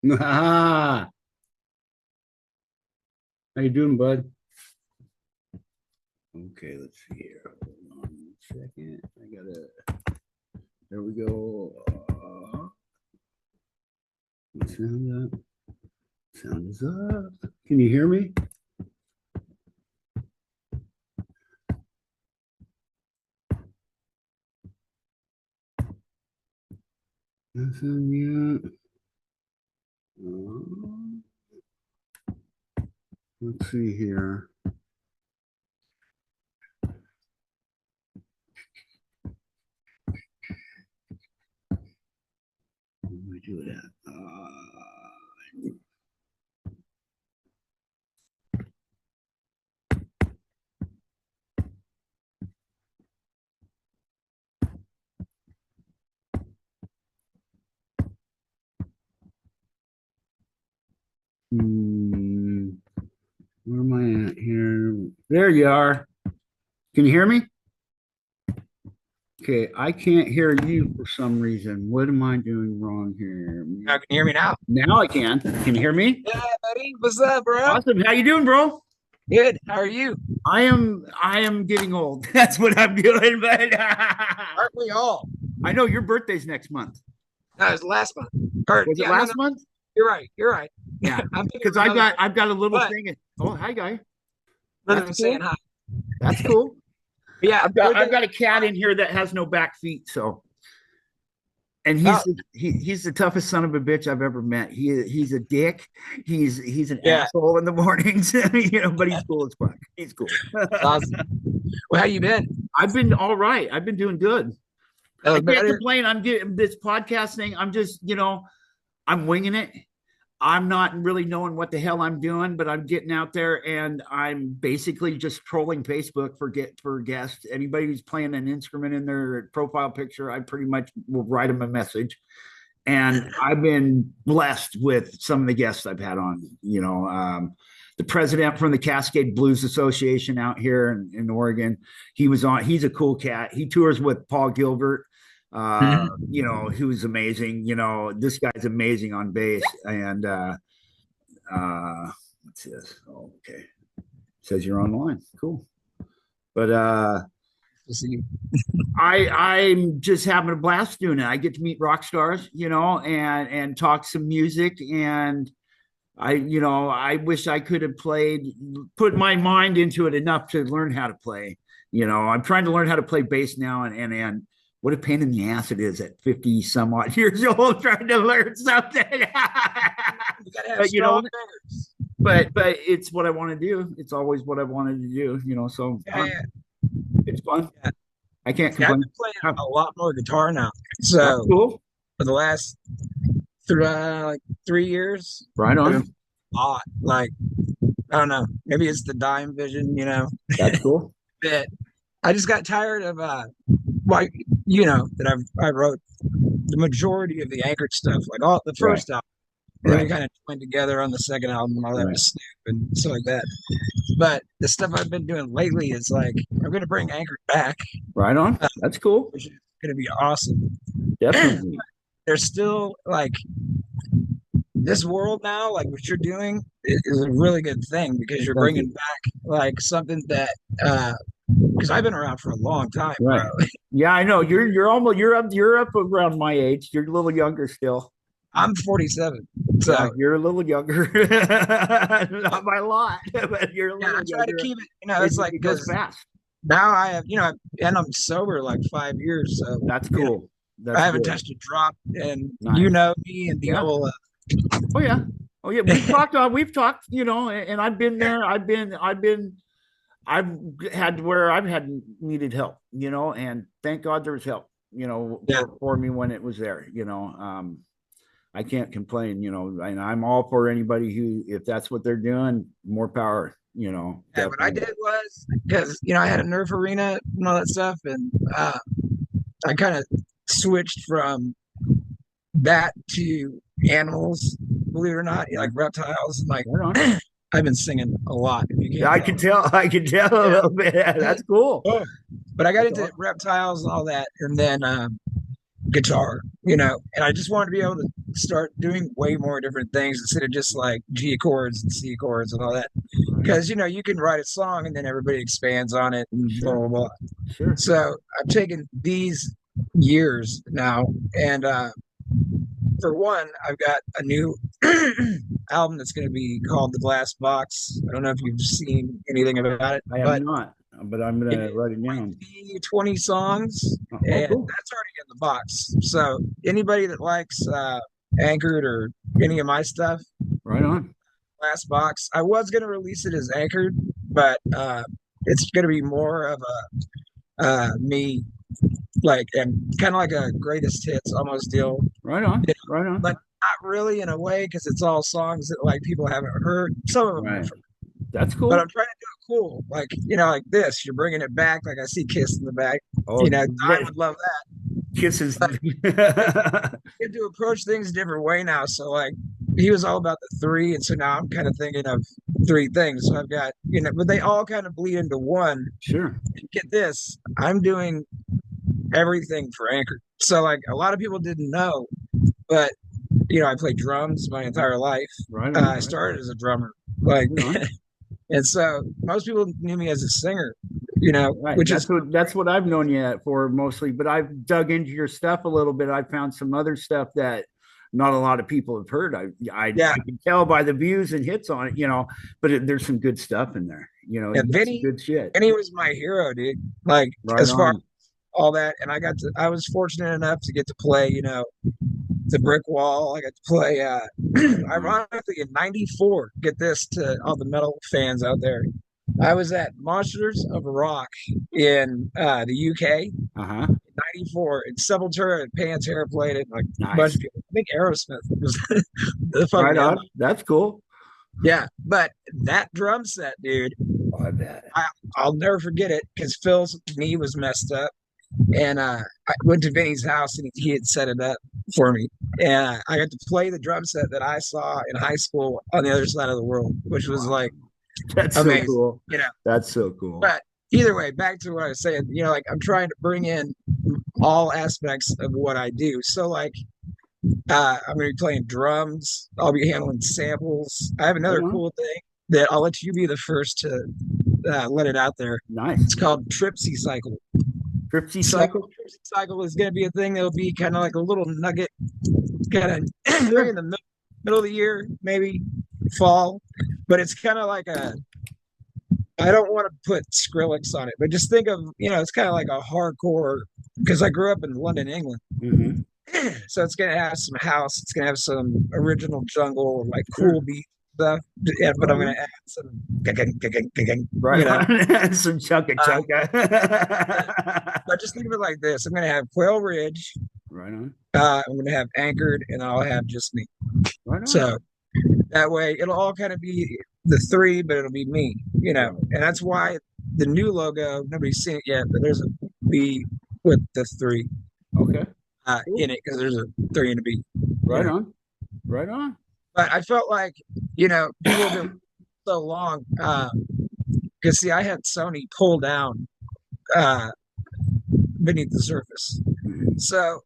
How you doing, bud? Okay, let's see here. Hold on a second. I gotta. There we go. Sound up. Sound is up. Can you hear me? Nothing yet. Let's see here. Where do we do it at? Where am I at here? There you are. Can you hear me? Okay, I can't hear you for some reason. What am I doing wrong here? Now can you hear me now? Now I can. Can you hear me? Yeah, buddy. What's up, bro? Awesome. How you doing, bro? Good. How are you? I am getting old. That's what I'm doing, but Aren't we all? I know your birthday's next month. That was last month. Or, Was it yeah, last month? You're right. You're right. Yeah. I'm thinking Because of I've got a little but- thing. Oh, hi guy. Rather That's than saying cool. hi. That's cool. But yeah, I've got a cat in here that has no back feet, so and he's the toughest son of a bitch I've ever met. He's a dick. He's an asshole in the mornings, but he's cool as fuck. He's cool. awesome. Well, how you been? I've been all right. I've been doing good. That was I can't better. complain. I'm getting this podcast thing. I'm just, I'm winging it. I'm not really knowing what the hell I'm doing, but I'm getting out there and I'm basically just trolling Facebook for guests. Anybody who's playing an instrument in their profile picture, I pretty much will write them a message. And I've been blessed with some of the guests I've had on. The president from the Cascade Blues Association out here in Oregon. He was on. He's a cool cat. He tours with Paul Gilbert. Who's amazing. This guy's amazing on bass. And what's this? Oh, okay. Says you're online. Cool. But I'm just having a blast doing it. I get to meet rock stars, and talk some music. And I wish I could have put my mind into it enough to learn how to play. I'm trying to learn how to play bass now, and what a pain in the ass it is at 50 some odd years old trying to learn something. You gotta have strong fingers. But it's what I want to do. It's always what I wanted to do, so it's fun. Yeah. I can't complain. I've been playing a lot more guitar now. So that's cool. For the last 3 years. Right on. A lot. Like, I don't know. Maybe it's the dying vision, That's cool. But I just got tired of that I wrote the majority of the Anchored stuff, like all the first album. And then we kind of went together on the second album and all that with Snoop and stuff like that. But the stuff I've been doing lately is like I'm gonna bring Anchored back. Right on. That's cool. Which is gonna be awesome. Definitely. There's still like this world now, like what you're doing is a really good thing because you're bringing back like something that because I've been around for a long time, bro. Yeah, I know. You're up around my age. You're a little younger still. I'm 47, so yeah, you're a little younger. Not by a lot, but you're a little younger. I try to keep it. It's like it goes fast. Now I have, and I'm sober like 5 years, so that's cool. I haven't touched a drop, and me and the whole. Oh yeah. We've talked. And I've been there. I've had where I've had needed help, and thank God there was help, for me when it was there, I can't complain, and I'm all for anybody who, if that's what they're doing, more power, Yeah, what I did was because, I had a Nerf arena and all that stuff, and I kind of switched from that to animals, believe it or not, like reptiles, and like I've been singing a lot. I can tell a little bit. That's cool. But I got into reptiles and all that, and then guitar, and I just wanted to be able to start doing way more different things instead of just like G chords and C chords and all that. Right. Because, you can write a song and then everybody expands on it and blah, Sure. blah, blah. Sure. So I've taken these years now. And for one, I've got a new album that's going to be called The Glass Box. I don't know if you've seen anything about it, I have but not, but I'm it gonna is write it going down. to be 20 songs, Oh, and cool. that's already in the box. So anybody that likes Anchored or any of my stuff, Right on. Glass Box. I was going to release it as Anchored, but it's going to be more of a me, like, and kind of like a greatest hits almost deal, Right on. you know, Right on. but not really in a way because it's all songs that like people haven't heard. Some of them Right. have, That's but cool. I'm trying to do it cool, like like this. You're bringing it back. Like I see Kiss in the back. Oh, I would love that. kisses. But get to approach things a different way now. So like he was all about the three, and so now I'm kind of thinking of three things. So I've got but they all kind of bleed into one. Sure. And get this, I'm doing everything for Anchor. So like a lot of people didn't know, but I played drums my entire life. Right on. I started as a drummer, like, Right on. and so most people knew me as a singer. Right. Which is That's what I've known you for mostly, but I've dug into your stuff a little bit. I found some other stuff that not a lot of people have heard. I yeah. can tell by the views and hits on it, but there's some good stuff in there. Yeah, You got some good shit. Vinny was my hero, dude. Like Right as far on. as all that, and I was fortunate enough to get to play, the brick wall. I got to play ironically in '94. Get this to all the metal fans out there. I was at Monsters of Rock in the UK. Uh-huh. 94 and Sepultura and Pantera played it, like a Nice. bunch of people. I think Aerosmith was the fucking Right on. That's cool. yeah. But that drum set, dude, Oh, I bet. I'll never forget it because Phil's knee was messed up. And I went to Vinny's house and he had set it up for me. And I got to play the drum set that I saw in high school on the other side of the world, which was like That's amazing. so cool. You know, That's so cool. but either way, back to what I was saying, like I'm trying to bring in all aspects of what I do. So like I'm gonna be playing drums, I'll be handling samples. I have another cool thing that I'll let you be the first to let it out there. Nice. It's called Tripsy Cycle. Tripsy Cycle? Tripsy Cycle is going to be a thing that'll be kind of like a little nugget, kind of in the middle of the year, maybe fall. But it's kind of like I don't want to put Skrillex on it, but just think of, it's kind of like a hardcore, because I grew up in London, England. Mm-hmm. So it's going to have some house, it's going to have some original jungle, like cool beat stuff. Yeah, but I'm going to add some right, some chunka. But just think of it like this: I'm going to have Quail Ridge, right on. I'm going to have Anchored, and I'll have just me. Right on. So that way, it'll all kind of be the three, but it'll be me, and that's why the new logo, nobody's seen it yet, but there's a B with the three. Okay. In it, because there's a 3 and a B. Right on. Right on. But I felt like, people have been so long. Because see, I had Sony pull down Beneath the Surface. So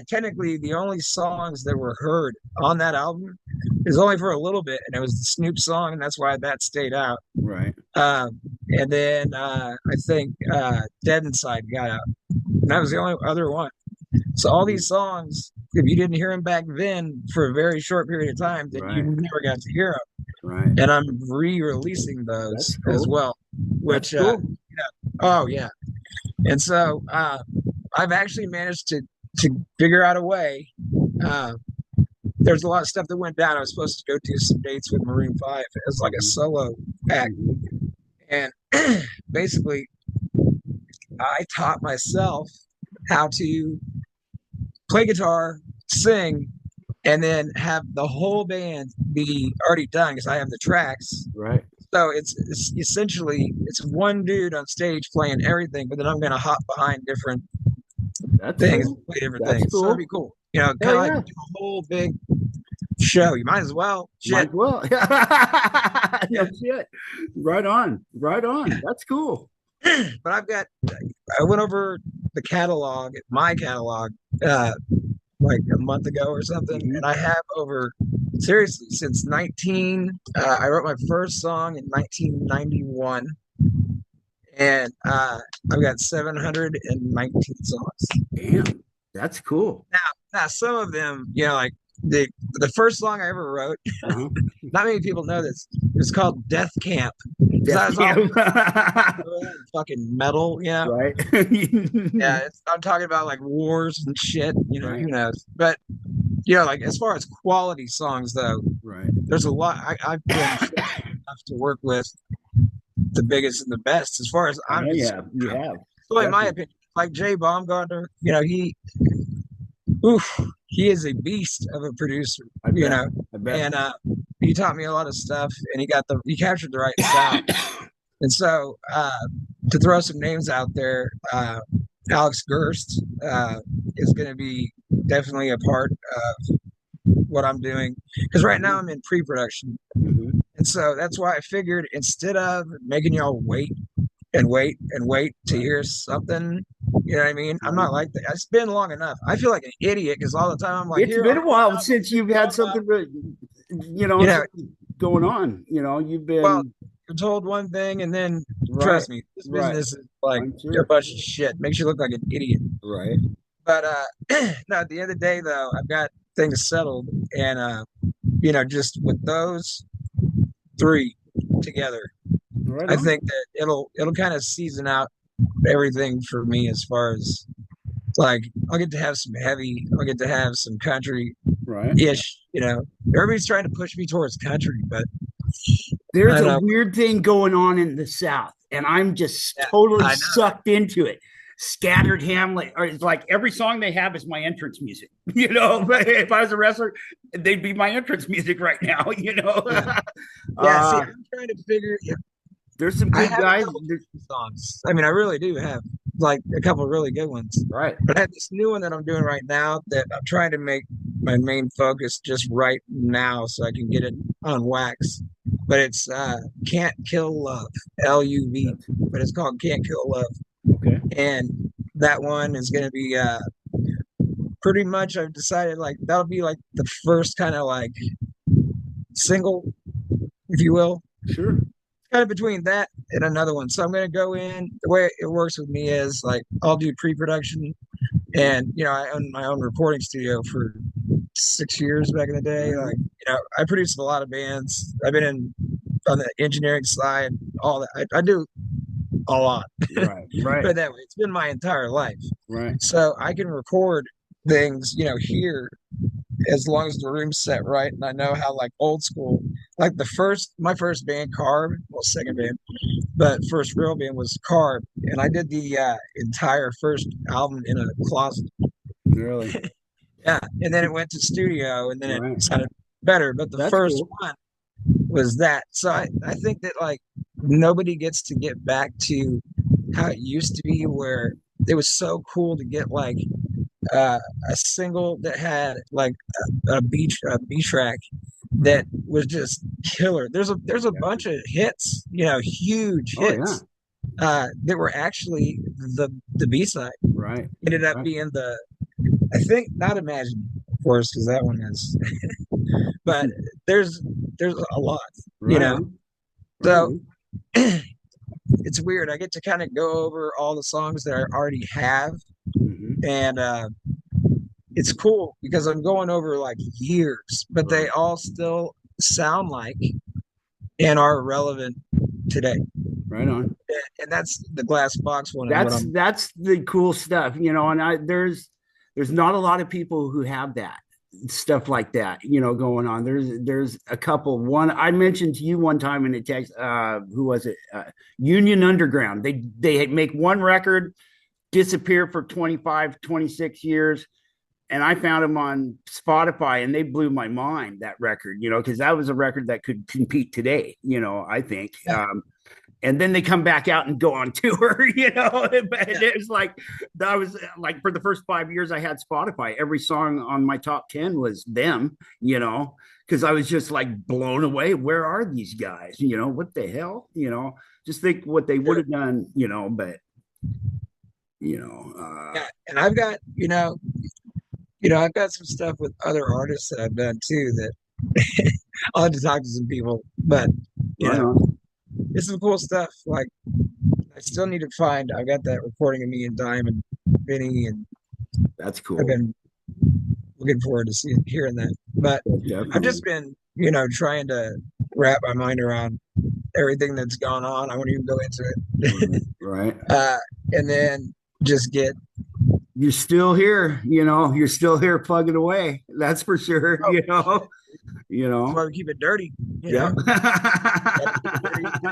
technically, the only songs that were heard on that album is only for a little bit, and it was the Snoop song, and that's why that stayed out. Right. And then I think Dead Inside got out, and that was the only other one. So all these songs, if you didn't hear them back then for a very short period of time, then you never got to hear them. Right. And I'm re-releasing those as well, which oh yeah. And so I've actually managed to figure out a way. There's a lot of stuff that went down. I was supposed to go do some dates with Maroon 5 as like a solo act, and basically I taught myself how to play guitar, sing, and then have the whole band be already done because I have the tracks. Right. So it's essentially one dude on stage playing everything, but then I'm gonna hop behind different things, play different things. Cool. So it'd be cool. Kind of like do a whole big show. You might as well. Might as well. No shit. Right on. Right on. That's cool. But I went over the catalog, my catalog, uh, like a month ago or something, Mhm. and I have over seriously since 19. I wrote my first song in 1991, and I've got 719 songs. Damn, that's cool. Now, some of them, like the first song I ever wrote. Uh-huh. Not many people know this. It's called Death Camp because Death I was all Camp. fucking metal. Right. Yeah, I'm talking about like wars and shit. Right. Who knows? But like as far as quality songs though, Right. there's a lot. I've been fortunate enough to work with the biggest and the best as far as I I'm know you concerned. have. You have. So in my Definitely. opinion, like Jay Baumgartner, oof, he is a beast of a producer, I bet. I bet. and he taught me a lot of stuff, and he captured the right sound. And so, to throw some names out there, Alex Gerst is going to be definitely a part of what I'm doing because right now I'm in pre-production, Mhm. and so that's why I figured instead of making y'all wait and wait and wait to Right. hear something, you know what I mean? I'm Right. not like that. It's been long enough. I feel like an idiot because all the time I'm like, It's here, I'm been a while going since you've had out, something, you know, something going on. You've well, been you're told one thing, and then right. trust me, this Right. business is like I'm a sure. bunch of shit. Makes you look like an idiot. Right. But no, at the end of the day, though, I've got things settled, and just with those three together, Right I on. think that it'll kind of season out everything for me as far as like I'll get to have some heavy, I'll get to have some country Right. ish. Everybody's trying to push me towards country, but I There's don't a know. weird thing going on in the South, and I'm just Yeah, totally I know. sucked into it. Scattered Hamlet, or it's like every song they have is my entrance music. If I was a wrestler, they'd be my entrance music right now. Yeah. Yeah, see, uh, I'm trying to figure if there's some I good have a guys. couple songs. I mean, I really do have like a couple really good ones. Right. But I have this new one that I'm doing right now that I'm trying to make my main focus just right now so I can get it on wax. But it's Can't Kill Love, LUV, but it's called Can't Kill Love. Okay. And that one is going to be pretty much I've decided like that'll be like the first kind of like single, if you will, Sure. kind of between that and another one. So I'm going to go in. The way it works with me is like I'll do pre-production, and I own my own recording studio for 6 years back in the day. Like I produced a lot of bands. I've been in on the engineering side, all that. I do a lot. Right. Right. But that way, it's been my entire life. Right. So I can record things, here as long as the room's set right and I know how like old school like my first band Carb, well second band, but first real band was Carb, and I did the entire first album in a closet. Really. Yeah, and then it went to studio and then it Right. sounded better, but the That's first cool. one was that. So I think that like nobody gets to get back to how it used to be where it was so cool to get like uh, a single that had like a B track that was just killer. There's a Yeah. bunch of hits, huge Oh yeah. hits that were actually the B side. Right. Ended up Right. being I think not Imagine, of course, because that one is. But there's a lot, you Right know. on. Right So on. it's weird. I get to kind of go over all the songs that I already have, Mhm. and it's cool because I'm going over like years, but they Right. all still sound like and are relevant today. Right on. And that's the glass box one is what That's I'm. that's the cool stuff, and there's not a lot of people who have that stuff like that, going on. There's a couple. One I mentioned to you one time in a text, who was it? Union Underground. They make one record, disappear for 25, 26 years, and I found them on Spotify, and they blew my mind, that record, because that was a record that could compete today, I think. Yeah, And then they come back out and go on tour, but yeah, it's like that was like for the first 5 years I had Spotify, every song on my top 10 was them, because I was just like blown away. Where are these guys? What the hell? Just think what they would sure. have done, but Yeah. And I've got, I've got some stuff with other artists that I've done too that I'll have to talk to some people, but you Right know, on. it's some cool stuff. Like I still need to find. I got that recording of me and Diamond, Vinny, and That's I've cool. been looking forward to hearing that. But I've Definitely. just been, trying to wrap my mind around everything that's gone on. I won't even go into Right. it. Right. And then just get, You're still here, you're still here plugging away. That's for sure, oh, you that's why know. we keep it dirty. Yep. Gotta keep it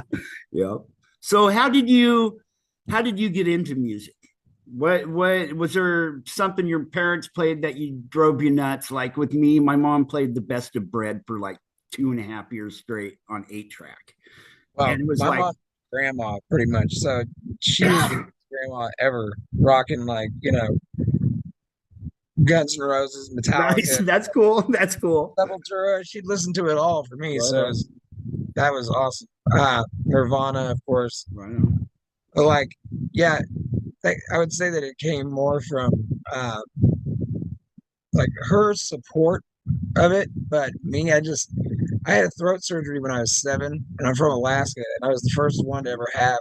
dirty. Yep. So how did you get into music? What was there something your parents played that you drove you nuts? Like with me, my mom played the best of bread for like 2.5 years straight on 8 track. Well, And it was my like, mom, grandma, pretty much. So she was the grandma ever rocking like, Guns N' Roses, nice. Metallica, That's cool. That's cool. Sepultura. She'd listen to it all for me. Right So on. that was awesome. Nirvana, of course. Right on. But like, yeah, I would say that it came more from uh, like her support of it. But me, I had a throat surgery when I was 7, and I'm from Alaska, and I was the first one to ever have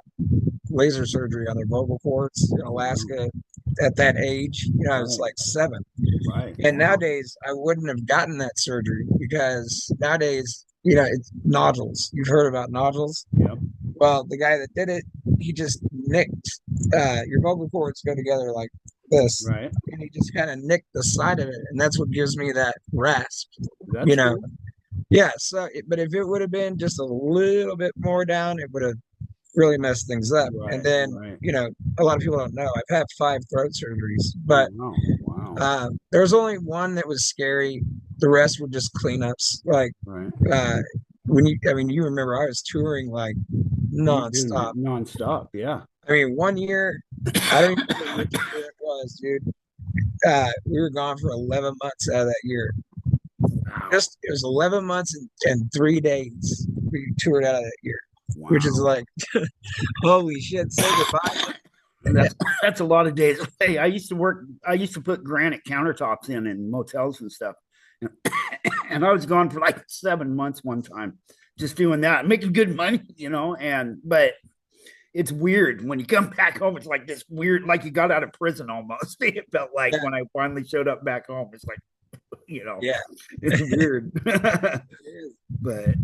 laser surgery on their vocal cords in Alaska at that age. I was Right. like 7. Right. And Wow. nowadays, I wouldn't have gotten that surgery because nowadays, it's nodules. You've heard about nodules? Yep. Well, the guy that did it, he just nicked your vocal cords go together like this, Right. and he just kind of nicked the side of it, and that's what gives me that rasp. You That's know, cool. yeah. So, but if it would have been just a little bit more down, it would have really messed things up. And Right. then, Right. a lot of people don't know I've had 5 throat surgeries, Oh but wow. Wow. there was only one that was scary. The rest were just cleanups. Like Right. uh, I mean, you remember I was touring like Doing nonstop. nonstop. Yeah. I mean, one year, I don't even remember which year it was, dude. We were gone for 11 months out of that year. Wow. It was 11 months and 3 days we toured out of that year, which is Wow. like, holy shit, say goodbye. And that's a lot of days. Hey, I used to work. I used to put granite countertops in motels and stuff, and I was gone for like 7 months one time, just doing that, making good money, And but it's weird when you come back home. It's like this weird, like you got out of prison almost. It felt like Yeah, when I finally showed up back home. It's like, you know, yeah, it's weird. it is. but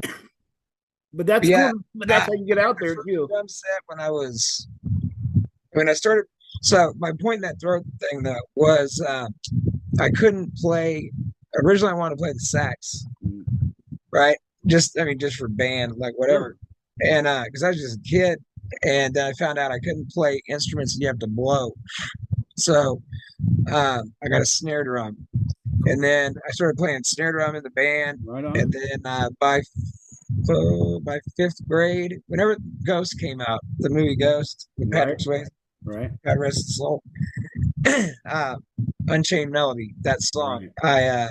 but that's Yeah, cool. But that's how you get out my there first too. drum set when I started. So my point in that throat thing though was I couldn't play. Originally, I wanted to play the sax, right? Just for band, like Sure. whatever. And because I was just a kid, and then I found out I couldn't play instruments that you have to blow. So I got a snare drum, and Cool. then I started playing snare drum in the band. Right And on. then by 5th grade, whenever Ghost came out, the movie Ghost with Right. Patrick Swayze, Right. God rest his soul, uh, Unchained Melody, that song, Right.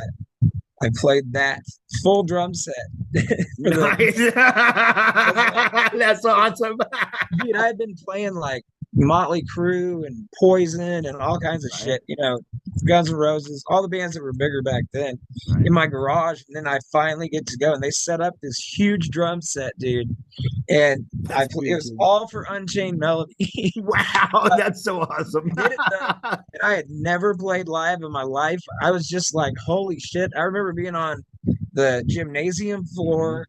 I played that full drum set for the Nice. That's awesome. dude. I had been playing like Motley Crue and Poison and all kinds of Right. shit, Guns N' Roses, all the bands that were bigger back then Right. in my garage. And then I finally get to go and they set up this huge drum set, dude. And That's it pretty was cool. all for Unchained Melody. Wow, that's so awesome. Did it though. And I had never played live in my life. I was just like, holy shit. I remember being on the gymnasium floor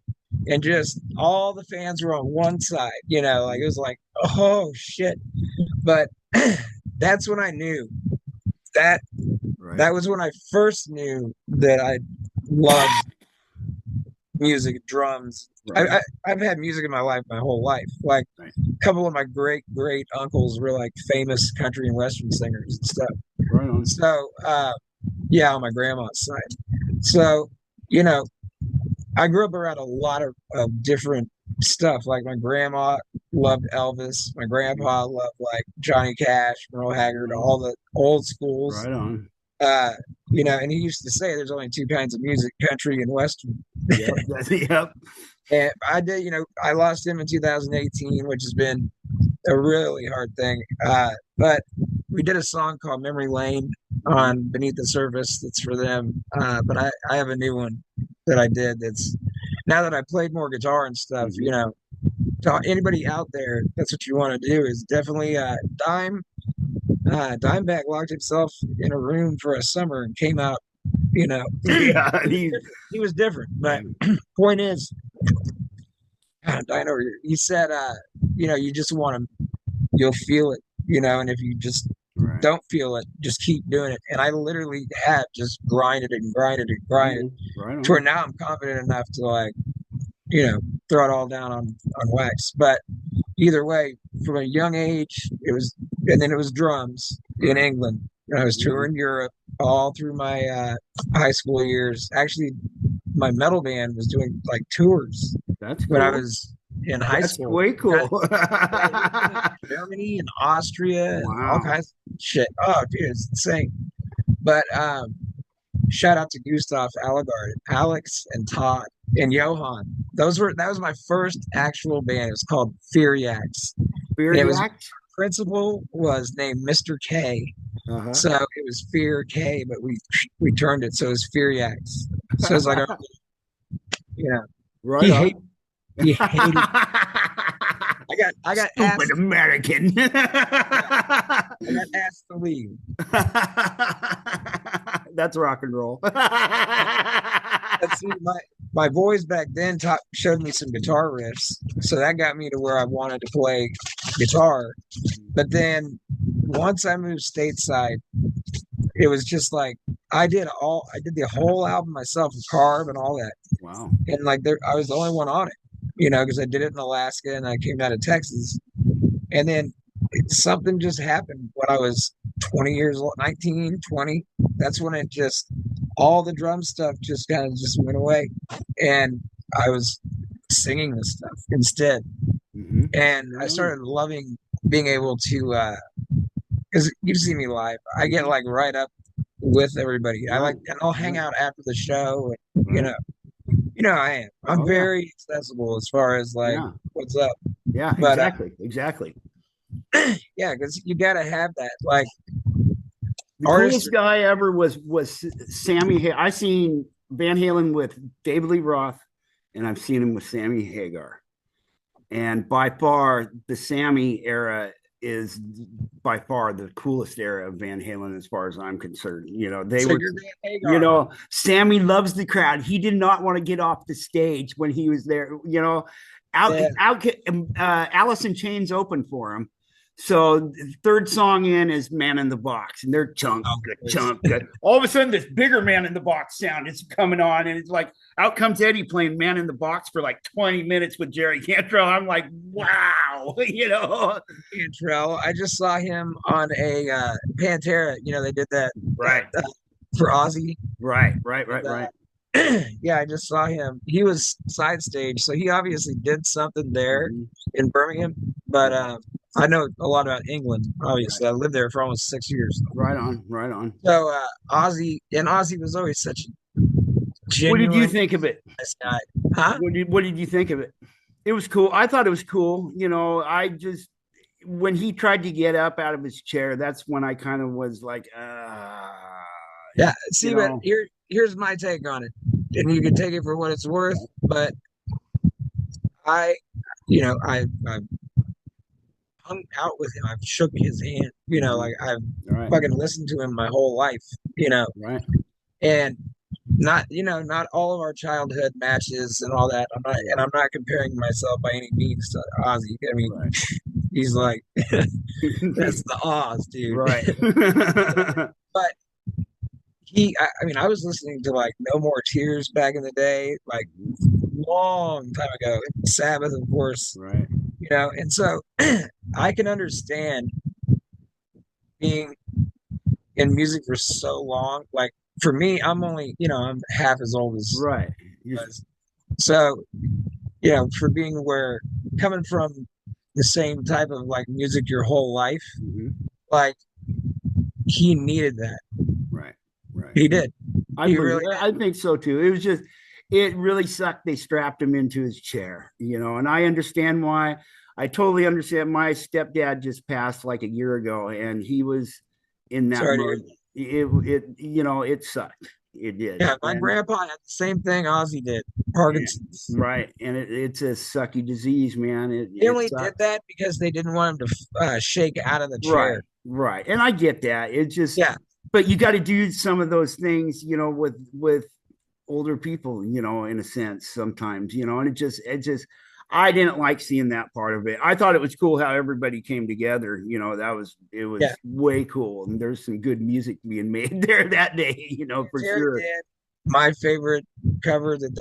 and just all the fans were on one side, like it was like, oh shit. But that's when I knew that Right. that was when I first knew that I loved music, drums. Right. I've had music in my life my whole life. Like Right. a couple of my great great uncles were like famous country and western singers and stuff. Right on. So yeah, on my grandma's side. So you know, I grew up around a lot of different stuff. Like my grandma loved Elvis. My grandpa loved like Johnny Cash, Merle Haggard, all the old schools. Right on. Uh, and he used to say there's only 2 kinds of music, country and western. Yep. Yep. And I did, I lost him in 2018, which has been a really hard thing. But we did a song called Memory Lane on Beneath the Surface that's for them. But I have a new one that I did that's now that I played more guitar and stuff, you know, to anybody out there, that's what you want to do is definitely Dimebag locked himself in a room for a summer and came out, you know, Yeah, he was different. But point is, dying over here. He said, you know, you just want to, you'll feel it, you know, and if you just right. don't feel it, just keep doing it. And I literally have just grinded and grinded and grinded Right to where on. now I'm confident enough to like, you know, throw it all down on wax. But either way, from a young age, it was, and then it was drums in England. And I was touring Europe all through my high school years. Actually, my metal band was doing like tours That's when I cool. was in high That's school. way cool. Germany and Austria and all Wow. kinds of shit. Oh, dude, it's insane. But shout out to Gustav Allegard, Alex and Todd and Johan. That was my first actual band. It was called Furiax. Beer And it was Yak? principal was named Mr. K. Uh-huh. So it was Fear K, but we turned it so it was Furiax. So it's like a, you know, Right he on. hate he hated. I got Stupid asked. American. I got asked to leave. That's rock and roll. Let's see, my boys back then showed me some guitar riffs, so that got me to where I wanted to play guitar. But then once I moved stateside, it was just like I did the whole album myself with Carb and all that, Wow. and like I was the only one on it, you know, because I did it in Alaska and I came down to Texas, and then something just happened when I was 20 years old, 19, 20. That's when it just, all the drum stuff just kind of just went away. And I was singing this stuff instead. And I started loving being able to, because you see me live, I get like right up with everybody. And I'll hang out after the show. And, you know, I am. I'm very accessible as far as like, what's up. Yeah, But, exactly. Yeah, because you got to have that. Like, the coolest guy ever was Sammy. I seen Van Halen with David Lee Roth, and I've seen him with Sammy Hagar. And by far, the Sammy era is by far the coolest era of Van Halen, as far as I'm concerned. You know, you know, Sammy loves the crowd. He did not want to get off the stage when he was there. You know, Alice in Chains opened for him. So the third song in is Man in the Box, and they're chunk. All of a sudden, this bigger Man in the Box sound is coming on, and it's like, out comes Eddie playing Man in the Box for like 20 minutes with Jerry Cantrell. I'm like, wow, you know. Cantrell, I just saw him on a Pantera. You know, they did that for Ozzy. Right. Yeah, I just saw him. He was side stage, so he obviously did something there in Birmingham. But I know a lot about England. Obviously, I lived there for almost 6 years. Right on. So Ozzy was always such a genuine. What did you think of it? Nice guy, huh? What did you think of it? It was cool. I thought it was cool. You know, when he tried to get up out of his chair, that's when I kind of was like, yeah. See, but here's my take on it, and you can take it for what it's worth. But I've hung out with him. I've shook his hand. You know, like I've fucking listened to him my whole life. You know, and not all of our childhood matches and all that. I'm not comparing myself by any means to Ozzy. I mean, he's like that's the Oz, dude. Right. But I was listening to like No More Tears back in the day, like long time ago. Sabbath, of course. Right. You know, and so I can understand being in music for so long. Like for me, I'm only, I'm half as old as so, for being coming from the same type of like music your whole life, like he needed that. Right. He did. I think so too. It was just, it really sucked. They strapped him into his chair, and I understand why. I totally understand. My stepdad just passed like a year ago, and he was in that mode. it sucked. It did. Yeah, my And grandpa had the same thing Ozzy did, Parkinson's. right. And it's a sucky disease, man. They It only did sucks. that because they didn't want him to shake out of the Right, chair. right. And I get that. It just, Yeah, but you got to do some of those things, with older people, in a sense sometimes, and I didn't like seeing that part of it. I thought it was cool how everybody came together. It yeah. was way cool. And there's some good music being made there that day, for Terry sure. did my favorite cover that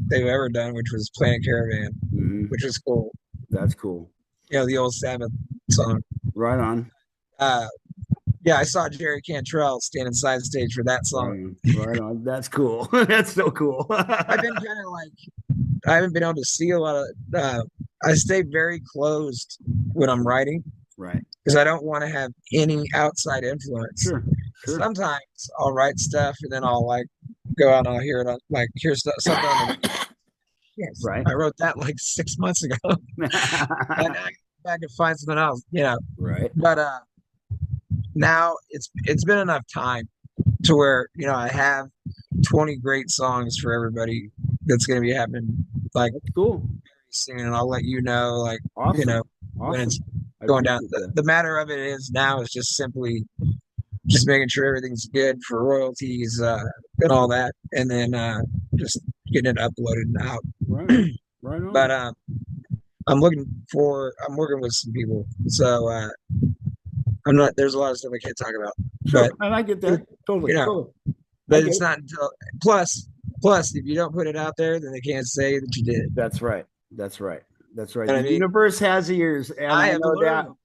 they've ever done, which was Planet Caravan, Hmm. which was cool. That's cool. You know, the old Sabbath song. Right on. Uh, yeah, I saw Jerry Cantrell standing side stage for that Right song. on. Right on. That's cool. That's so cool. I've been kind of like I haven't been able to see a lot of. I stay very closed when I'm writing Right. because I don't want to have any outside influence. Sure. Sure. Sometimes I'll write stuff and then I'll like go out and I'll hear it on like hear something on the yes. Right. I wrote that like 6 months ago, and I go back and find something else, you know. Right. But now it's been enough time to where I have 20 great songs for everybody that's going to be happening like That's cool. soon, and I'll let you know like Awesome. when it's Awesome. I going down. appreciate The, that. the matter of it is now is just simply just making sure everything's good for royalties and all that, and then just getting it uploaded and out. Right on. Right But on. I'm working with some people, so I'm not. There's a lot of stuff I can't talk about, Sure. but And I get you that. Totally. know, Totally. I but get it's it. not until plus if you don't put it out there, then they can't say that you did. That's right. That's right. That's right. You know The what I mean? universe has ears, and I I have know that. learned.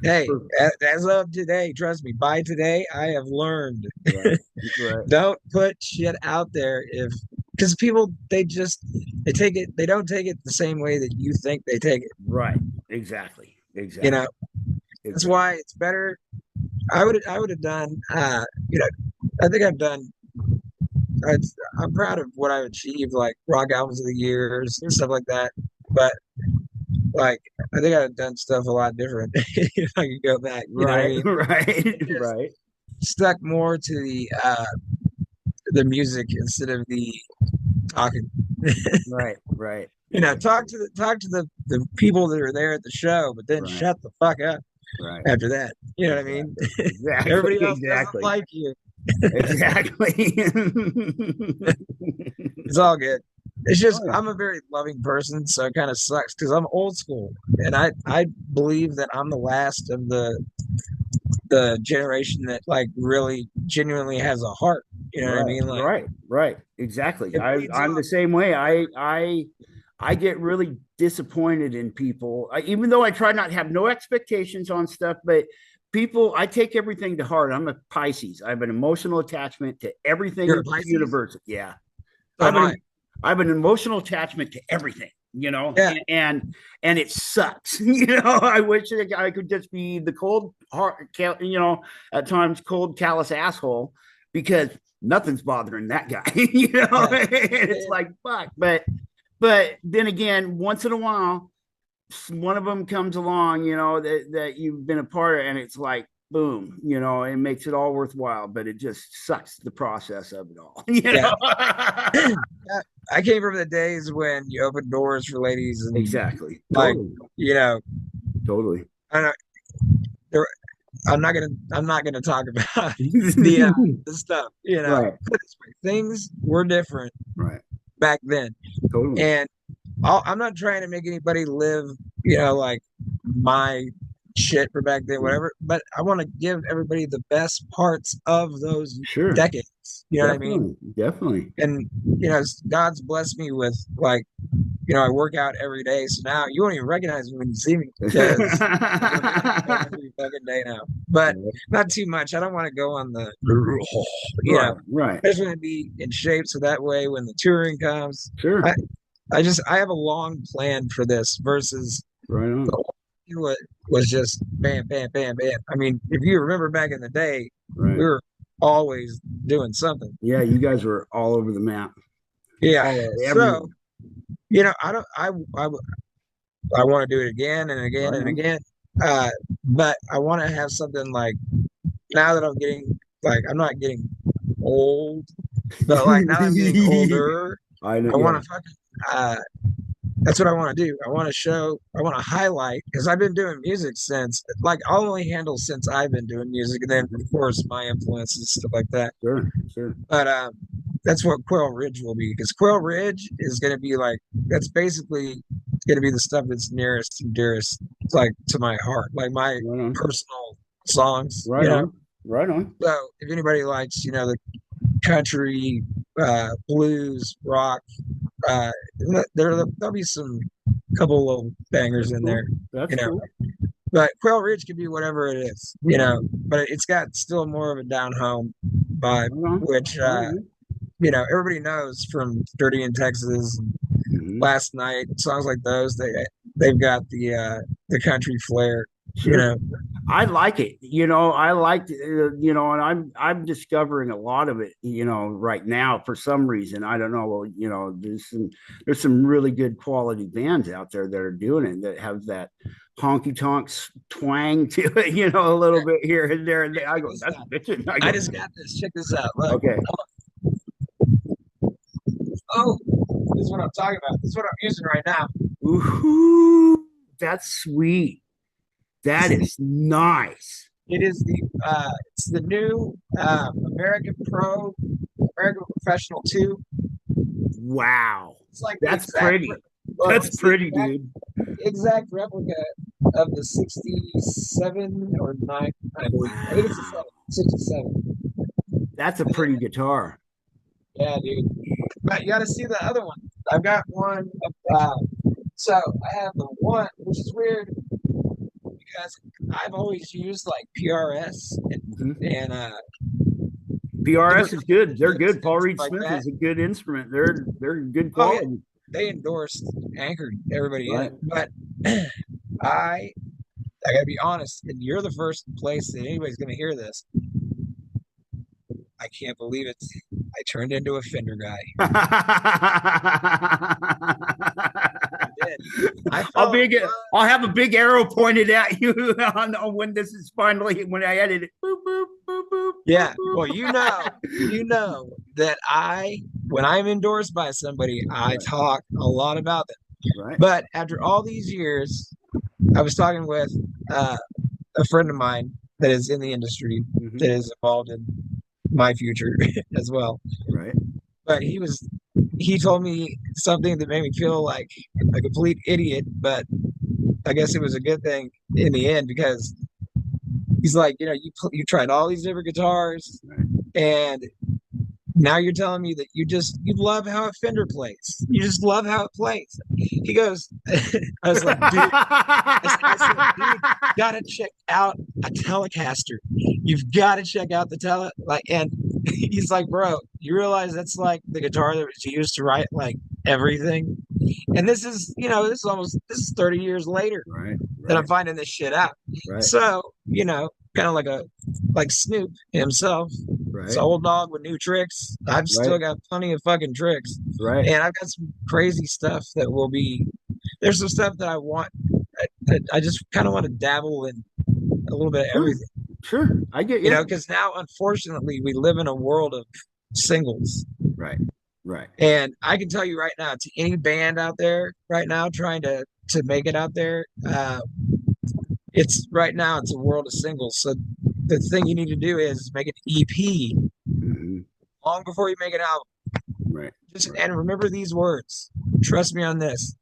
Hey, For, as of today, trust me, by today, I have learned. right. Right. Don't put shit out there if because people they take it they don't take it the same way that you think they take it. Right. Exactly. You Exactly. know, that's Exactly. why it's better. I would have done. I think I've done. I, I'm proud of what I've achieved, like rock albums of the years and stuff like that. But like, I think I've done stuff a lot different if I could go back. You know what I Right. mean? Right. Just Right. stuck more to the music instead of the talking. Right. Right. Talk to the people that are there at the show, but then Right. shut the fuck up Right. after that. You know what I mean? Exactly. Exactly. Everybody else doesn't Exactly. like you. Exactly. It's all good. It's just Oh yeah. I'm a very loving person, so it kind of sucks because I'm old school, and I believe that I'm the last of the generation that like really genuinely has a heart. You know what I Right, mean? Like right, right. Exactly. it bleeds I'm off. the same way. I get really disappointed in people, even though I try not to have no expectations on stuff. But people, I take everything to heart. I'm a Pisces. I have an emotional attachment to everything You're in a this Pisces? universe. Yeah, I So have am I. an I have an emotional attachment to everything. Yeah, And it sucks. I wish that I could just be the cold heart, at times cold, callous asshole, because nothing's bothering that guy. yeah. It's like fuck. But then again, once in a while, one of them comes along, that you've been a part of, and it's like boom, it makes it all worthwhile. But it just sucks the process of it all. Yeah. I came from the days when you opened doors for ladies and Exactly. like, Totally. you know, Totally. I don't there, I'm not gonna talk about the stuff, Right. Things were different Right. back then. Totally. And I'm not trying to make anybody live, like my shit for back then, whatever. But I want to give everybody the best parts of those Sure. decades. You know what I mean? Definitely. Definitely. And God's blessed me with like, I work out every day. So now you won't even recognize me when you see me because I work out every fucking day now. But not too much. I don't want to go on the, Right. Right. I just want to be in shape so that way when the touring comes, Sure. I have a long plan for this versus Right on. what was just bam, bam, bam, bam. I mean, if you remember back in the day, we Right. were always doing something. Yeah, you guys were all over the map. Yeah. Everywhere. So, I don't, I want to do it again and again Right and on. again. But I want to have something like now that I'm getting like I'm not getting old, but like now I'm getting older. I know. I Yeah. want to fucking that's what I want to do. I want to show, I want to highlight because I've been doing music since, like, I'll only handle since I've been doing music, and then of course my influences, stuff like that. Sure. Sure. But that's what Quail Ridge will be, because Quail Ridge is going to be like, that's basically going to be the stuff that's nearest and dearest, like, to my heart, like my Right on. personal songs, Right on. Right on. So if anybody likes, the country, blues, rock, uh, there'll be some couple little bangers in there, That's cool. But Quail Ridge can be whatever it is, But it's got still more of a down home vibe, which everybody knows from Dirty in Texas, Last Night, songs like those. They've got the country flair, Sure. I like it. I like, and I'm discovering a lot of it, right now for some reason. I don't know. Well, there's some really good quality bands out there that are doing it, that have that honky tonk twang to it, a little bit here and there. And I go, that's bitching. I just got this. Check this out. Look. Okay. Oh, this is what I'm talking about. This is what I'm using right now. Ooh, that's sweet. That is nice. It is it's the new American Professional 2. Wow. It's like that's pretty. That's pretty, dude. Exact replica of the 67 or 9, I believe. I think it's a 67. That's a pretty guitar. Yeah, dude. But you got to see the other one. I've got one. So I have the one, which is weird because I've always used like PRS and PRS is good. They're good. Paul Reed Smith is a good instrument. They're good quality. Oh, yeah. They endorsed Anchored everybody in, but I gotta be honest, and you're the first place that anybody's gonna hear this. I can't believe it. I turned into a Fender guy. I'll have a big arrow pointed at you on when this is finally, when I edit it. Boop, boop, boop, boop, yeah. Well, you know that when I'm endorsed by somebody, I talk a lot about them. Right. But after all these years, I was talking with a friend of mine that is in the industry, that is involved in my future as well. Right. But he told me something that made me feel like a complete idiot, but I guess it was a good thing in the end, because he's like, you tried all these different guitars, and now you're telling me that you love how a Fender plays. You just love how it plays. He goes, I was like, dude, I said, dude, you gotta check out a Telecaster. You've got to check out the and he's like, bro, you realize that's like the guitar that was used to write like everything. And this is 30 years later that I'm finding this shit out. Right. So, kind of like Snoop himself. Right. It's an old dog with new tricks. I've still got plenty of fucking tricks. Right. And I've got some crazy stuff that will be, there's some stuff that I want, I just kind of want to dabble in a little bit of everything. Sure. I get you. Because now, unfortunately, we live in a world of singles. Right. Right. And I can tell you right now, to any band out there right now trying to make it out there, it's right now it's a world of singles. So the thing you need to do is make an EP long before you make an album. Right. And remember these words. Trust me on this.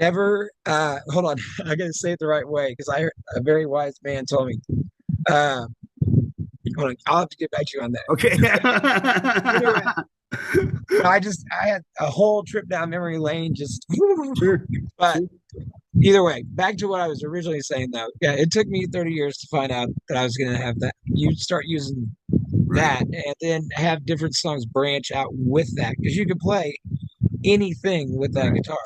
Never hold on, I gotta say it the right way, because I heard a very wise man told me. Hold on, I'll have to get back to you on that. Okay. Anyway, I had a whole trip down memory lane, just but either way, back to what I was originally saying though. Yeah, it took me 30 years to find out that I was gonna have that. You start using that and then have different songs branch out with that, because you can play anything with that guitar.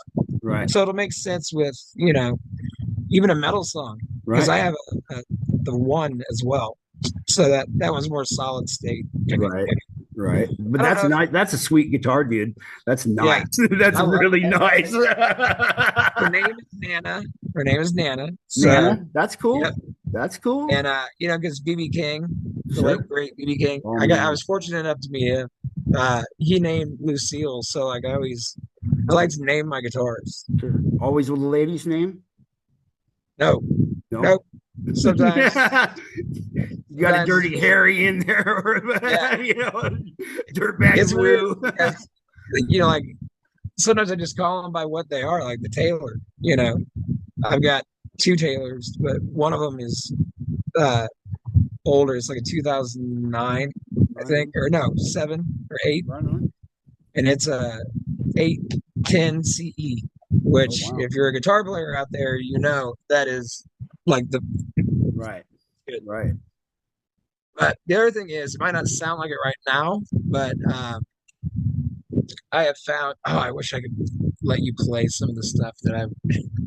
Right. So it'll make sense with, even a metal song. Because I have the one as well. So that one's more solid state. Right. Right. But that's nice. That's a sweet guitar, dude. That's nice. Yeah. That's really nice. Her name is Nana. So, Nana? That's cool. Yep. That's cool. And because BB King, the late Sure. great BB King, Oh I man. was fortunate enough to meet him. He named Lucille, so like I like to name my guitars. Sure. Always with a lady's name? No, No. nope. Sometimes, You got a sometimes it's dirty just Harry in there, or yeah. dirtbag It's weird Lou. because like sometimes I just call them by what they are, like the Taylor. I've got two Taylors, but one of them is uh older. It's like a 2009, I Right think, on. or no, 7 or 8, Right on. and it's a 810 CE. Oh Which, wow. if you're a guitar player out there, that is like the Right. good. Right. But the other thing is, it might not sound like it right now, but I have found. Oh, I wish I could let you play some of the stuff that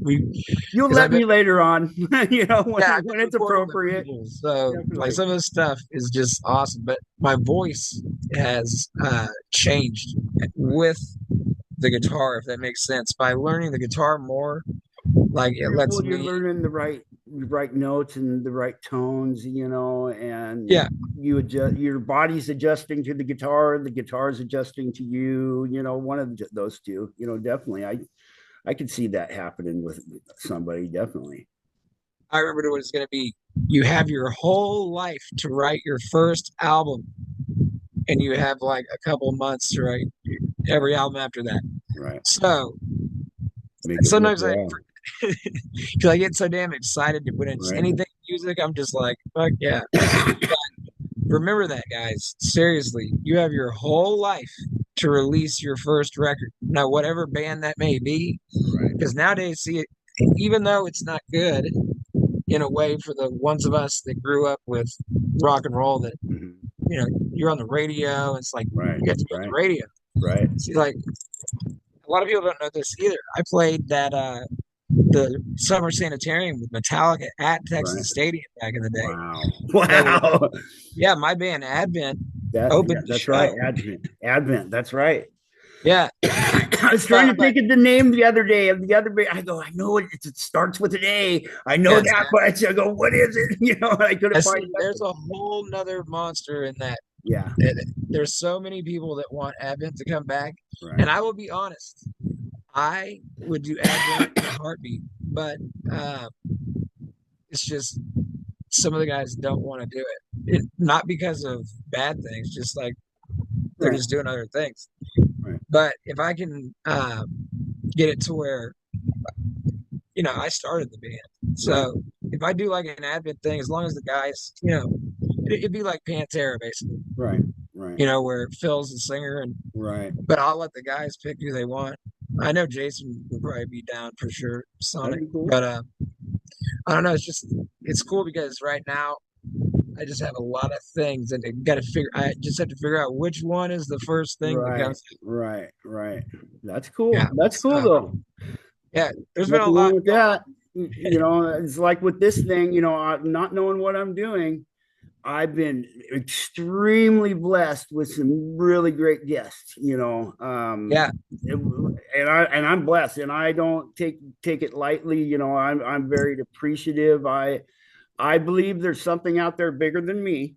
we You'll because let me later on, I've been when it's recording with appropriate. people, so like Definitely. some of this stuff is just awesome. But my voice has changed Right. with the guitar, if that makes sense. By learning the guitar more, like it lets You're me, learning the right notes and the right tones, and yeah, you adjust, your body's adjusting to the guitar's adjusting to you, one of those two, definitely. I could see that happening with somebody, definitely. I remember what it's going to be. You have your whole life to write your first album, and you have like a couple months to write every album after that. Right. So Make it sometimes worthwhile. because I get so damn excited when it's Right. anything music, I'm just like, fuck yeah. Remember that, guys. Seriously, you have your whole life to release your first record. Now, whatever band that may be, Right. because nowadays, see, even though it's not good in a way for the ones of us that grew up with rock and roll, that Mhm. you're on the radio. It's like Right. you get to be on the Right. radio. Right. See, like a lot of people don't know this either. I played that the Summer Sanitarium with Metallica at Texas Right. Stadium back in the day. Wow. So Wow. yeah, my band Advent Yeah, opened the that's right. show. Advent. That's right. Yeah, I was trying to but think of the name the other day of the other band. I go, I know it starts with an A. I know yes, that, man. but I go, what is it? I I couldn't find see. There's nothing. a whole nother monster in that. Yeah. There's so many people that want Advent to come back, Right. and I will be honest. I would do Advent in a heartbeat, but uh, it's just some of the guys don't want to do not because of bad things, just like they're Right. just doing other things. Right. But if I can get it to where I started the band, Right. so if I do like an Advent thing, as long as the guys, it'd be like Pantera basically, Right. Right. where Phil's the singer, and Right. but I'll let the guys pick who they want. I know Jason would probably be down for sure, That'd Sonic, be cool. but I don't know. It's cool because right now I just have a lot of things, and I just have to figure out which one is the first thing that Right. comes. Right. Right. That's Yeah, cool. That's cool so though. yeah, there's been a Nothing wrong lot with going that. It's like with this thing, not knowing what I'm doing. I've been extremely blessed with some really great guests, Yeah, and I'm blessed, and I don't take it lightly. I'm very appreciative. I believe there's something out there bigger than me.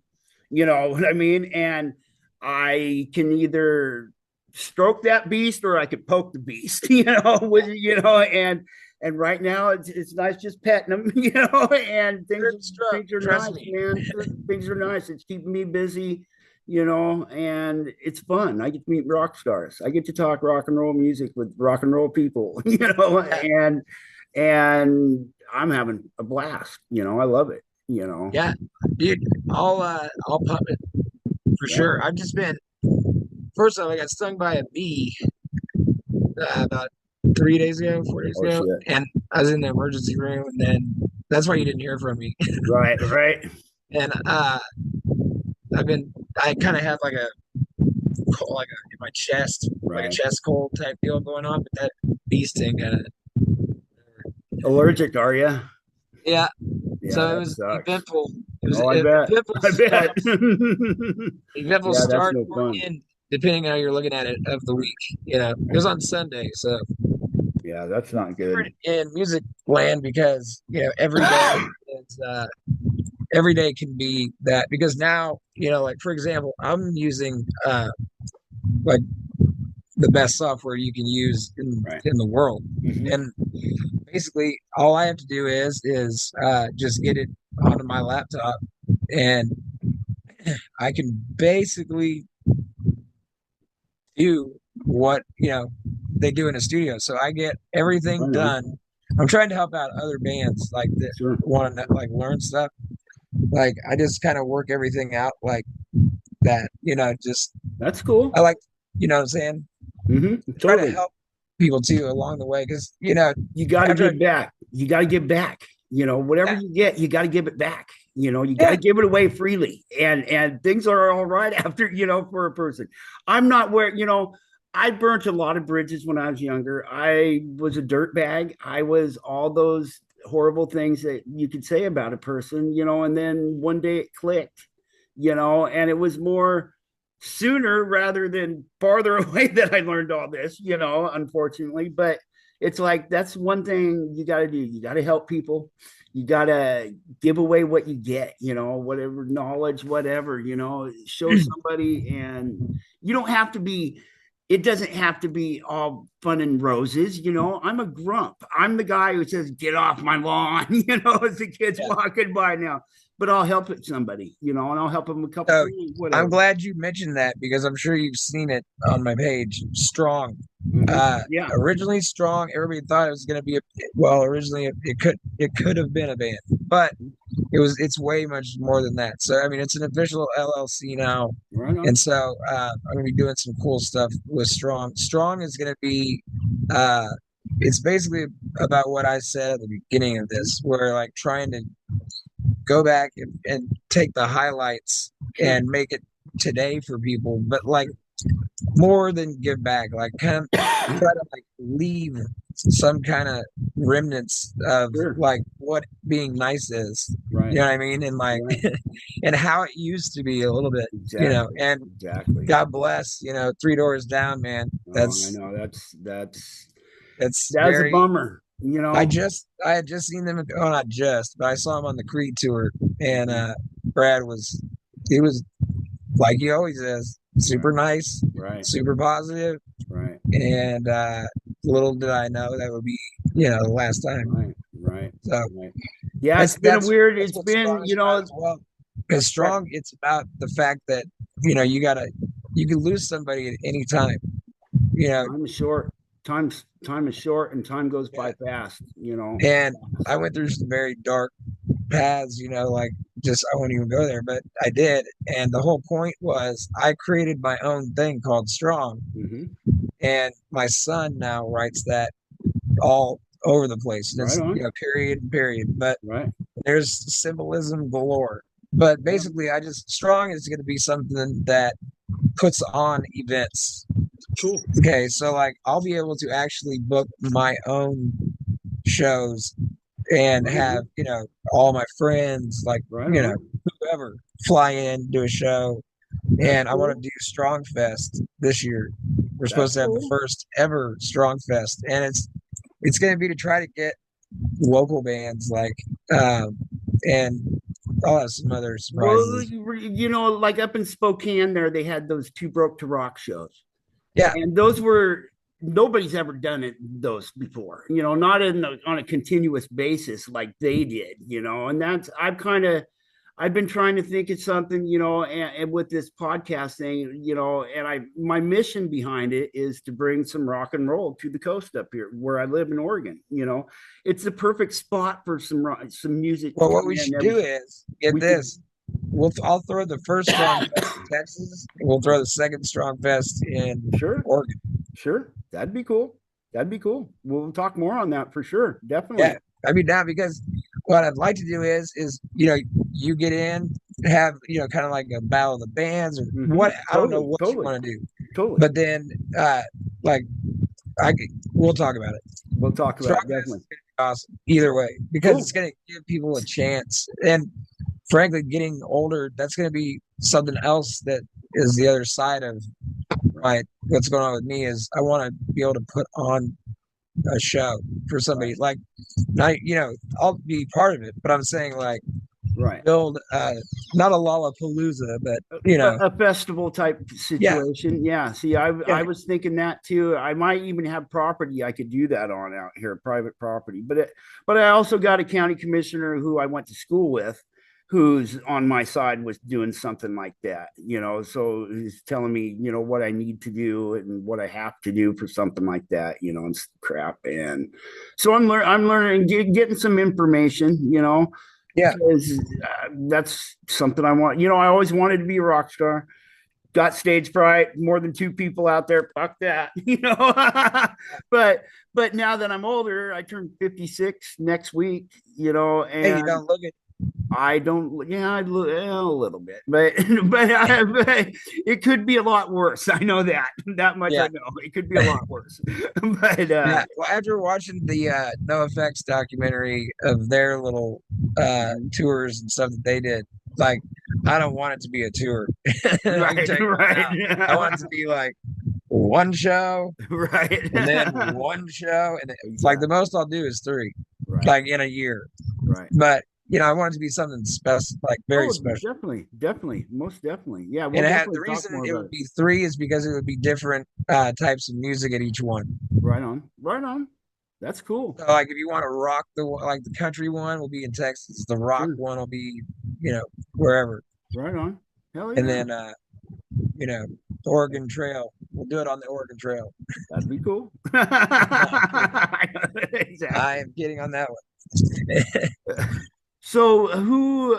You know what I mean? And I can either stroke that beast or I could poke the beast. And right now it's nice just petting them, and things are trust nice, me. man. Things are nice. It's keeping me busy, and it's fun. I get to meet rock stars. I get to talk rock and roll music with rock and roll people, Yeah, and I'm having a blast. I love it. yeah, dude, I'll pump it for Yeah. sure. I've just been first off, I got stung by a bee about 3 days ago, 4 days Oh ago, shit. and I was in the emergency room, and then that's why you didn't hear from me. Right, right, And I kind of have like a in my chest, like a right. chest cold type deal going on, but that bee sting kind of, Allergic, are you? yeah. Yeah, So it that was sucks. eventful. It was Oh, I bet. eventful I bet. stuff. Eventful Yeah, that's start no or fun. end, depending on how you're looking at it of the week. It was on Sunday, so Yeah, that's not different good. in music land because every day is every day can be that, because now, like for example, I'm using like the best software you can use Right. in the world. Hmm. And basically all I have to do is just get it onto my laptop, and I can basically do what they do in a studio. So I get everything Right on. done. I'm trying to help out other bands like that Sure. want to like learn stuff. Like I just kind of work everything out like that. Just That's cool. I like, what I'm saying, Hmm. try to Totally. help people too along the way, because You got to after I give back. You got to give back. Whatever yeah, you get, you got to give it back. You got yeah, to give it away freely, and things are all right after, for a person. I'm not where, I burnt a lot of bridges when I was younger. I was a dirt bag. I was all those horrible things that you could say about a person, and then one day it clicked, and it was more sooner rather than farther away that I learned all this, unfortunately. But it's like that's one thing you got to do. You got to help people. You got to give away what you get, whatever knowledge, whatever, show somebody. And you don't have to be, it doesn't have to be all fun and roses. I'm a grump. I'm the guy who says, get off my lawn, as the kids yeah. walking by now. But I'll help it somebody, and I'll help them a couple So things, I'm whatever. glad you mentioned that, because I'm sure you've seen it on my page. Strong. Mm-hmm. Yeah. Originally Strong, everybody thought it was going to be well, originally it could have been a band, but it's way much more than that. So I mean, it's an official LLC now, Right on. and so I'm going to be doing some cool stuff with Strong. Strong is going to be uh, it's basically about what I said at the beginning of this, where like trying to go back and take the highlights Sure. and make it today for people, but like more than give back, like kind of try to like leave some kind of remnants of Sure. like what being nice is. You Right. know what I mean? And like Right. and how it used to be a little bit, Exactly. and Exactly. God bless, Three Doors Down, man. Oh, I know. That's That's a very bummer. I had just seen them, oh not just, but I saw them on the Creed tour, and Brad he was like he always is, super Right. nice, Right. super positive, Right. and little did I know that would be, the last time. Right. Right. So Right. Yeah, that's it's been a that's weird. that's It's what been, Strong is about as well. Because that Strong, it's about the fact that you can lose somebody at any time. You know, time is short. Time is short, and time goes yeah. by fast. And I went through some very dark paths, like just I won't even go there, but I did. And the whole point was I created my own thing called Strong, Hmm. and my son now writes that all over the place. And Right it's, on. period. But Right. there's symbolism galore. But Yeah. basically, Strong is going to be something that puts on events. Cool. Okay, so like I'll be able to actually book my own shows and Right have on. all my friends, like Right on. whoever, fly in, do a show. That's And I want to cool. do Strong Fest this year. We're That's supposed to have the cool. first ever Strong Fest, and it's going to be to try to get local bands like and I'll have some other Well, surprises. like up in Spokane, there they had those Two Broke to Rock shows, Yeah, and those were nobody's ever done those before. Not on a continuous basis like they did. And that's I've been trying to think of something, and with this podcast thing, and my mission behind it is to bring some rock and roll to the coast up here where I live in Oregon. It's the perfect spot for some music to well, what come we in. should do is get We could, this. I'll throw the first Strong Fest in Texas, and we'll throw the second Strong Fest in sure, Oregon. sure, that'd be cool. That'd be cool. We'll talk more on that for sure. Yeah, Definitely. I mean now, because what I'd like to do is you get in, have kind of like a battle of the bands, or Hmm. what, I don't know Totally, what you totally, want to do, totally. but then like we'll talk about it. We'll talk about Strong it, Fest definitely. is gonna be awesome either way, because it's Cool. gonna give people a chance. And frankly, getting older, that's gonna be something else that is the other side of what's going on with me, is I want to be able to put on a show for somebody. Right. Like, not I'll be part of it, but I'm saying like right. build not a Lollapalooza, but A festival type yeah, situation. Yeah. See, I yeah. was thinking that too. I might even have property I could do that on out here, private property. But I also got a county commissioner who I went to school with, who's on my side was doing something like that. So he's telling me, what I need to do and what I have to do for something like that. And crap. And so I'm learning, getting some information. Yeah. Because that's something I want. I always wanted to be a rock star. Got stage fright. More than two people out there. Fuck that. But now that I'm older, I turn 56 next week. Hey, you And don't look at I don't. Yeah, I look a little bit, but but it could be a lot worse. I know that much. yeah. I know it could be a lot worse. But Yeah. Well, after watching the No Effects documentary of their little tours and stuff that they did, like I don't want it to be a tour. I can right, tell you right now. I want it to be like one show right, and then one show, and like the exactly. most I'll do is three, Right, like in a year. right. But I want it to be something special, like very Oh, special. definitely, definitely, most definitely. Yeah, we'll And it had the definitely talk reason more it about would it. be three is because it would be different types of music at each one. Right on, right on. That's cool. So, like, if you want to rock the country one will be in Texas, the rock Sure. one will be, wherever, Right on. Hell and yeah. then you know, the Oregon Trail. We'll do it on the Oregon Trail. That'd be cool. I Exactly. am getting on that one. So who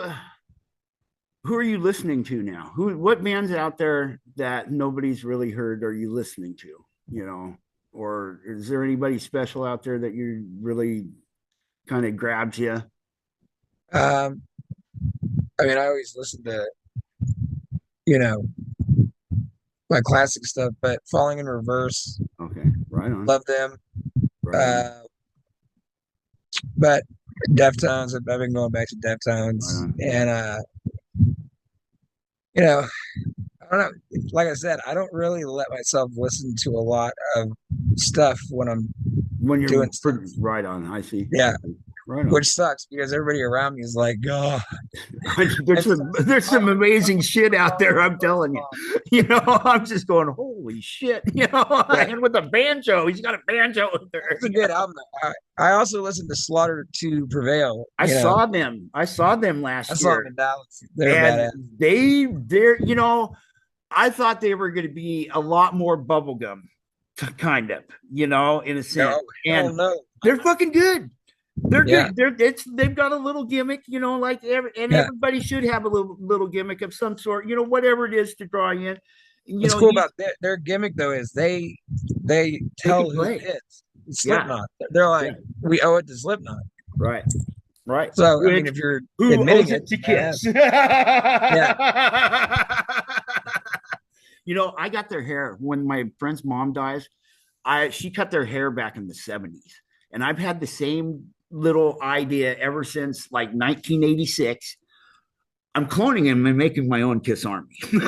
are you listening to now? What bands out there that nobody's really heard are you listening to? Or is there anybody special out there that you really kind of grabs you? um, I mean, I always listen to you know my classic stuff, but Falling in Reverse, Okay, right on, love them. right on, Uh, but Deftones, I've been going back to right Deftones, on. and you know, I don't know. Like I said, I don't really let myself listen to a lot of stuff when I'm When you're doing stuff. right on, I see. Yeah, Right on. which sucks because everybody around me is like, "Oh, There's I some don't amazing shit know out there. I'm what's telling you. on." I'm just going, holy shit. Yeah, And with a banjo, he's got a banjo there. it's a good album. I also listened to Slaughter to Prevail. I saw them. I saw them I last saw them year, in Dallas. They're and badass. they're. I thought they were going to be a lot more bubblegum, kind of, in a sense, No, hell and no. they're fucking good. They're Yeah, good. They've got a little gimmick, like and yeah. everybody should have a little gimmick of some sort, whatever it is to draw you in. What's cool about their gimmick though is they They can tell who play. it is. It's Yeah, Slipknot. They're like, yeah, we owe it to Slipknot. right, right. So I mean, Which if you're who admitting owes it, it to badass. Kiss? Yeah, I got their hair when my friend's mom dies. She cut their hair back in the 70s, and I've had the same little idea ever since like 1986. I'm cloning him and making my own Kiss Army. oh,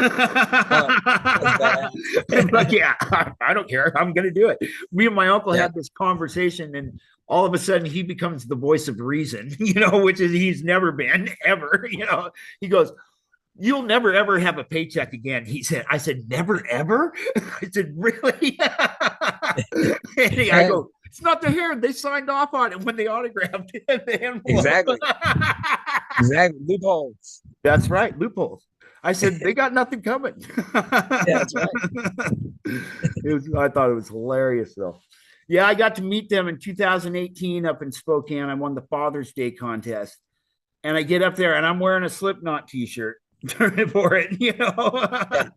that's badass. But yeah, I don't care. I'm going to do it. Me and my uncle Yeah, had this conversation, and all of a sudden he becomes the voice of reason, which is he's never been ever. He goes, "You'll never ever have a paycheck again." He said. I said, "Never ever." I said, "Really?" And I and go, "It's not the hair. They signed off on it when they autographed the envelope." exactly, exactly loopholes. That's right, loopholes. I said they got nothing coming. Yeah, that's right. I thought it was hilarious though. Yeah, I got to meet them in 2018 up in Spokane. I won the Father's Day contest, and I get up there and I'm wearing a Slipknot T-shirt for it, Yeah,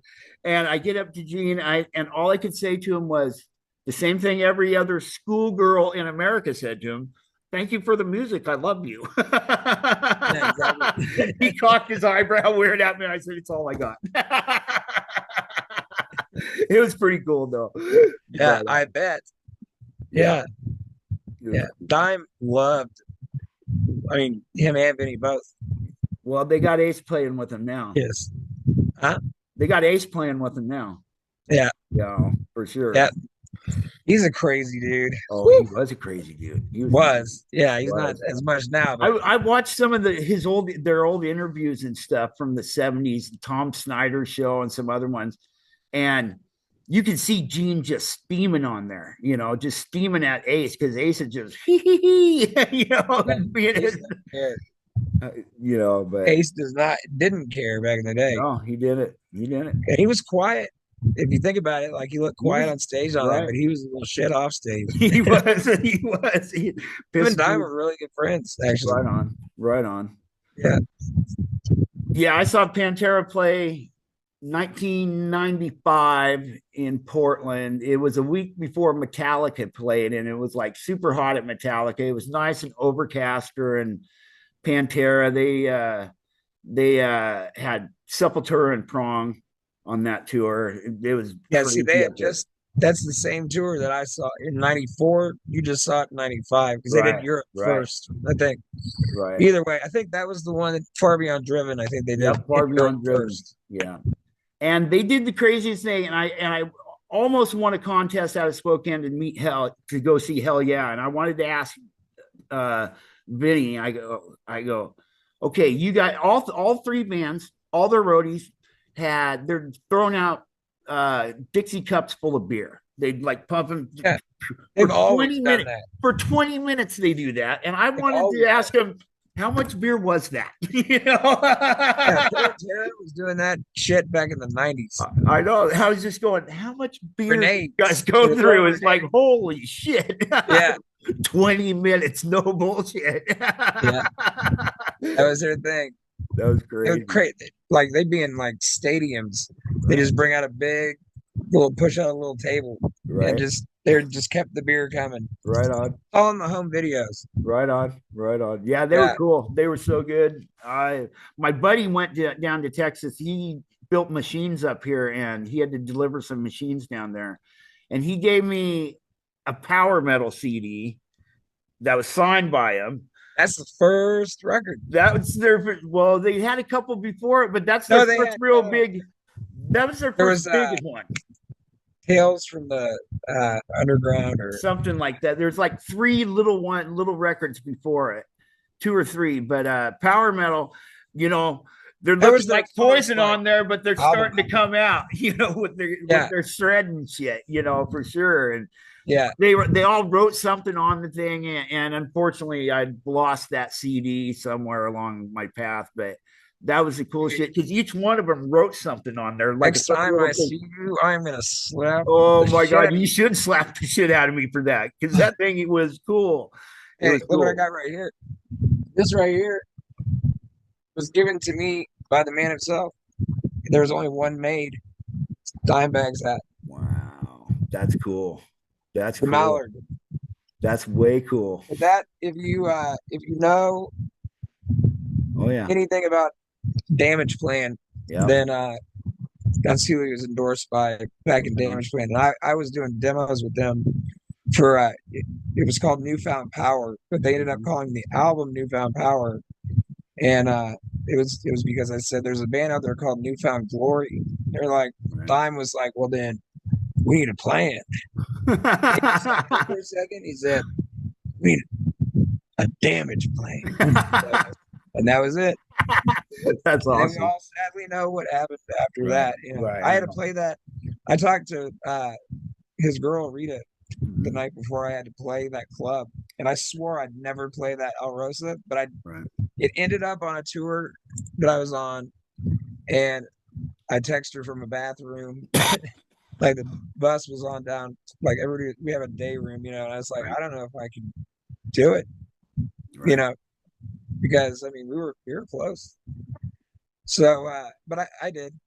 And I get up to Gene, and all I could say to him was the same thing every other schoolgirl in America said to him. Thank you for the music. I love you. yeah, exactly. He cocked his eyebrow weird at me. I said, it's all I got. It was pretty cool though. Yeah, But, I bet. yeah. Yeah, yeah. Dime loved. I mean, him and Vinny both. Well, they got Ace playing with him now. Yes. Huh? They got Ace playing with him now. Yeah. Yeah, for sure. Yeah. He's a crazy dude. Oh, he Woo! was a crazy dude. Yeah, he's not Was. as much now, but I watched some of their old interviews and stuff from the 70s, Tom Snyder show and some other ones. And you can see Gene just steaming on there, just steaming at Ace because Ace is just being Ace doesn't care. but Ace didn't care back in the day. no, he did it. He did it. And he was quiet. If you think about it, like he looked He quiet was on stage and all that, right. but he was a little shit off stage. He was. He was. Him and Dime were really good friends, actually. Right on. Right on. Yeah. Yeah, I saw Pantera play 1995 in Portland. It was a week before Metallica played, and it was like super hot at Metallica. It was nice and overcast during Pantera. They had Sepultura and Prong on that tour. It was See, they had that's the same tour that I saw in '94. You just saw it in '95 because they did Europe first, I think. Right. Either way, I think that was the one that Far Beyond Driven. I think they did Far Beyond Driven first. Yeah, and they did the craziest thing, and I almost won a contest out of Spokane to meet to go see Hell Yeah, and I wanted to ask Vinny. I go, okay, you got all three bands, all their roadies they're throwing out Dixie cups full of beer. They'd like pump them. Yeah, they've always done that. For 20 minutes they do that, and I wanted to ask them, how much beer was that? Pantera was doing that shit back in the '90s. I know. I was just going, how much beer did you guys go through? It's like, holy shit. Yeah. 20 minutes, no bullshit. Yeah. That was their thing. That was great. It was crazy. Like they'd be in like stadiums. They just bring out push out a little table, and they just kept the beer coming. Right on. All in the home videos. Right on. Yeah, they were cool. They were so good. My buddy went down to Texas. He built machines up here, and he had to deliver some machines down there. And he gave me a power metal CD that was signed by him. That's the first record. That was well, they had a couple before it, but that's their first real big. That was their first big one. Tales from the Underground or something like that. There's like three little records before it, 2 or 3. But power metal, there was like Poison on there, but they're starting to come out, with their shred and shit, for sure. And they all wrote something on the thing, and unfortunately I lost that CD somewhere along my path, but that was the cool shit because each one of them wrote something on there. Like next time I see you, I'm gonna slap. Oh my god, you should slap the shit out of me for that because that thing was cool. Hey, look what I got right here. This right here was given to me by the man himself. There was only one made. Dimebag's hat. Wow, that's cool. That's the cool. Mallard. That's way cool. That if you know anything about Damage Plan, then that's who he was endorsed by back in Damage Plan. And I was doing demos with them for it was called Newfound Power, but they ended up calling the album Newfound Power. And it was because I said there's a band out there called Newfound Glory. They're like, Dime was like, well then we need a plan. For a second, he said, we need a Damage Plan. And that was it. That's awesome. And we all sadly know what happened after that. I had to play that. I talked to his girl Rita the night before I had to play that club, and I swore I'd never play that El Rosa, but it ended up on a tour that I was on, and I texted her from a bathroom. Like the bus was on down, like everybody, we have a day room, and I was like, I don't know if I can do it, because I mean we were close. So, but I did,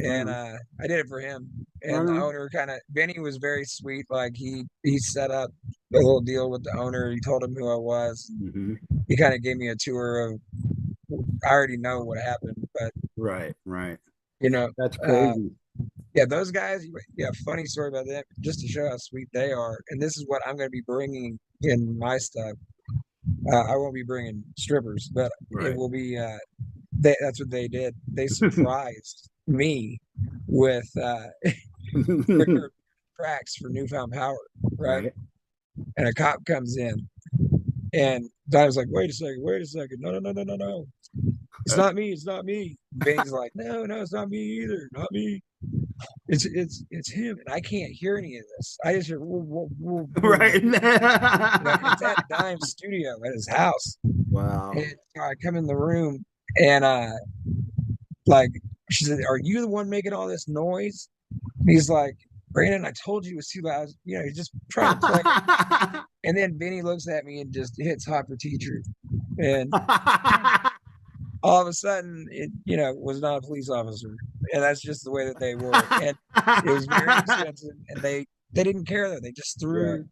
and I did it for him. And the owner Benny was very sweet. Like he set up a little deal with the owner. He told him who I was. Mm-hmm. He kind of gave me a tour of. I already know what happened, but right. That's crazy. Those guys. Funny story about them, just to show how sweet they are. And this is what I'm going to be bringing in my stuff. I won't be bringing strippers, but it will be. That's what they did. They surprised me with tracks for Newfound Power, right? Right. And a cop comes in, and Dinah's like, wait a second, no, no, no, no, no, no, it's not me, it's not me. Benny's like, no, no, it's not me either, not me. It's him, and I can't hear any of this. I just hear whoa, whoa, whoa, whoa. Right. It's at Dime's studio at his house. Wow. And I come in the room, and like she said, "Are you the one making all this noise?" And he's like, "Brandon, I told you it was too loud." He's just trying to play. And then Benny looks at me and just hits hot for teacher, and all of a sudden, it was not a police officer, and that's just the way that they were, and it was very expensive, and they didn't care that they just threw.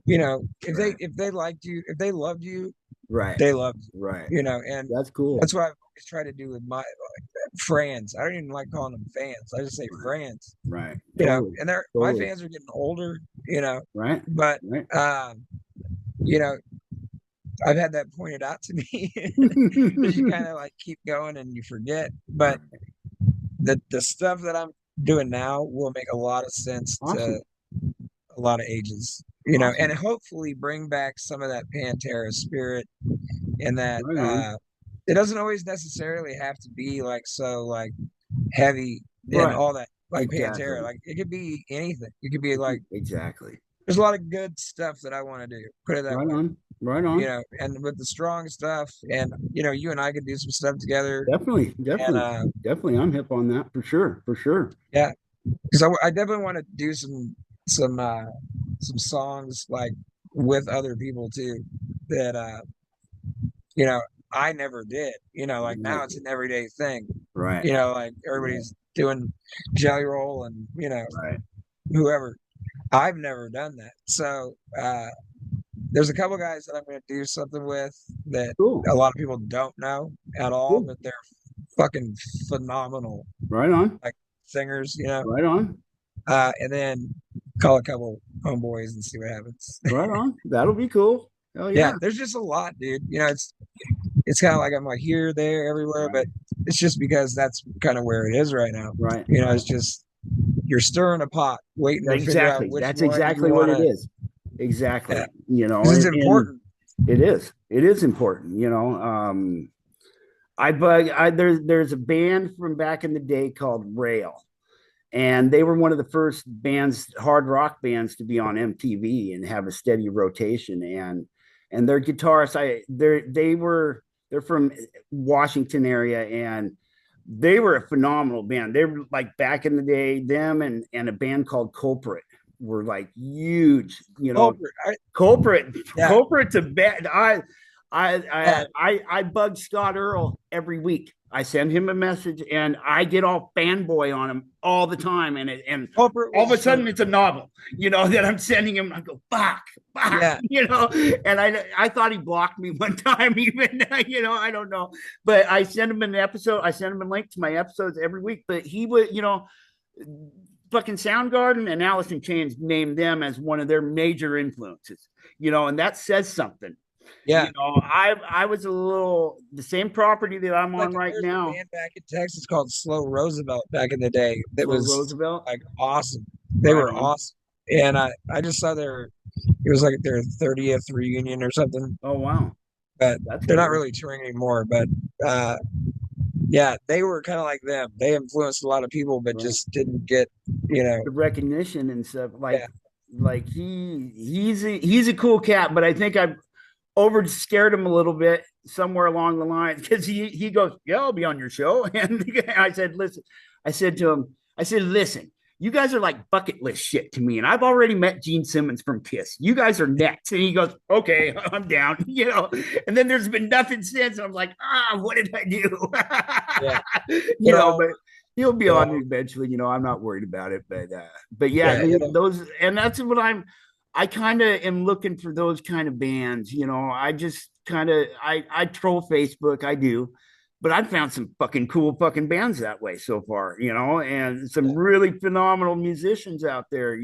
Right. If they liked you, if they loved you, Right. they loved you. Right. And That's cool. that's what I always try to do with my friends. I don't even like calling them fans. I just say friends. Right. And my Totally. fans are getting older. Right. But Right. I've had that pointed out to me. You kind of like keep going and you forget. But the stuff that I'm doing now will make a lot of sense Awesome. to a lot of ages. Awesome. And hopefully bring back some of that Pantera spirit, and that Right it doesn't always necessarily have to be like so like heavy and Right. all that, like Exactly. Pantera. Like it could be anything. It could be like Exactly. there's a lot of good stuff that I want to do. Put it that Right way. on. Right on. And with the strong stuff, and you and I could do some stuff together. Definitely. And Definitely. I'm hip on that for sure. For sure. yeah, because I definitely want to do some songs like with other people too that I never did. Like now it's an everyday thing. Right. Like everybody's doing Jelly Roll and Right. whoever. I've never done that. So there's a couple guys that I'm going to do something with that Cool. a lot of people don't know at all, Cool. but they're fucking phenomenal. Right on. Like singers, Right on. And then call a couple homeboys and see what happens. Right on. That'll be cool. Hell Yeah, there's just a lot, dude. It's kind of like I'm like here, there, everywhere, Right. but it's just because that's kind of where it is right now. Right. It's just you're stirring a pot, waiting to figure out which That's one exactly you what wanna, it is. Exactly. Yeah. And It's important. it is. It is important. There's a band from back in the day called Rail, and they were one of the first bands, hard rock bands, to be on MTV and have a steady rotation. And their guitarist, they're from Washington area, and they were a phenomenal band. They were like back in the day, them and a band called Culprit were like huge, Culprit to bed. I bug Scott Earl every week. I send him a message and I get all fanboy on him all the time. And all of a sudden it's a novel, that I'm sending him. I go, fuck, Yeah. And I thought he blocked me one time, even, I don't know. But I send him an episode. I send him a link to my episodes every week. But he would, fucking Soundgarden and Alice in Chains named them as one of their major influences, and that says something. Yeah. I was a little the same property that I'm on right now. A band back in Texas called Slow Roosevelt back in the day. That was Roosevelt, like awesome. They were awesome, and I just saw it was like their 30th reunion or something. Oh wow! But they're not really touring anymore. But yeah, they were kind of like them. They influenced a lot of people, but just didn't get the recognition and stuff. Like he's a cool cat, but I think I've over scared him a little bit somewhere along the line, because he goes, yeah, I'll be on your show. And I said, listen, you guys are like bucket list shit to me, and I've already met Gene Simmons from Kiss. You guys are next. And he goes, okay, I'm down. And then there's been nothing since. I'm like, what did I do? But he'll be on eventually. I'm not worried about it. But yeah, those, and that's what I kind of am looking for, those kind of bands. I just kind of I troll Facebook, I do, but I've found some fucking cool fucking bands that way so far, and some really phenomenal musicians out there.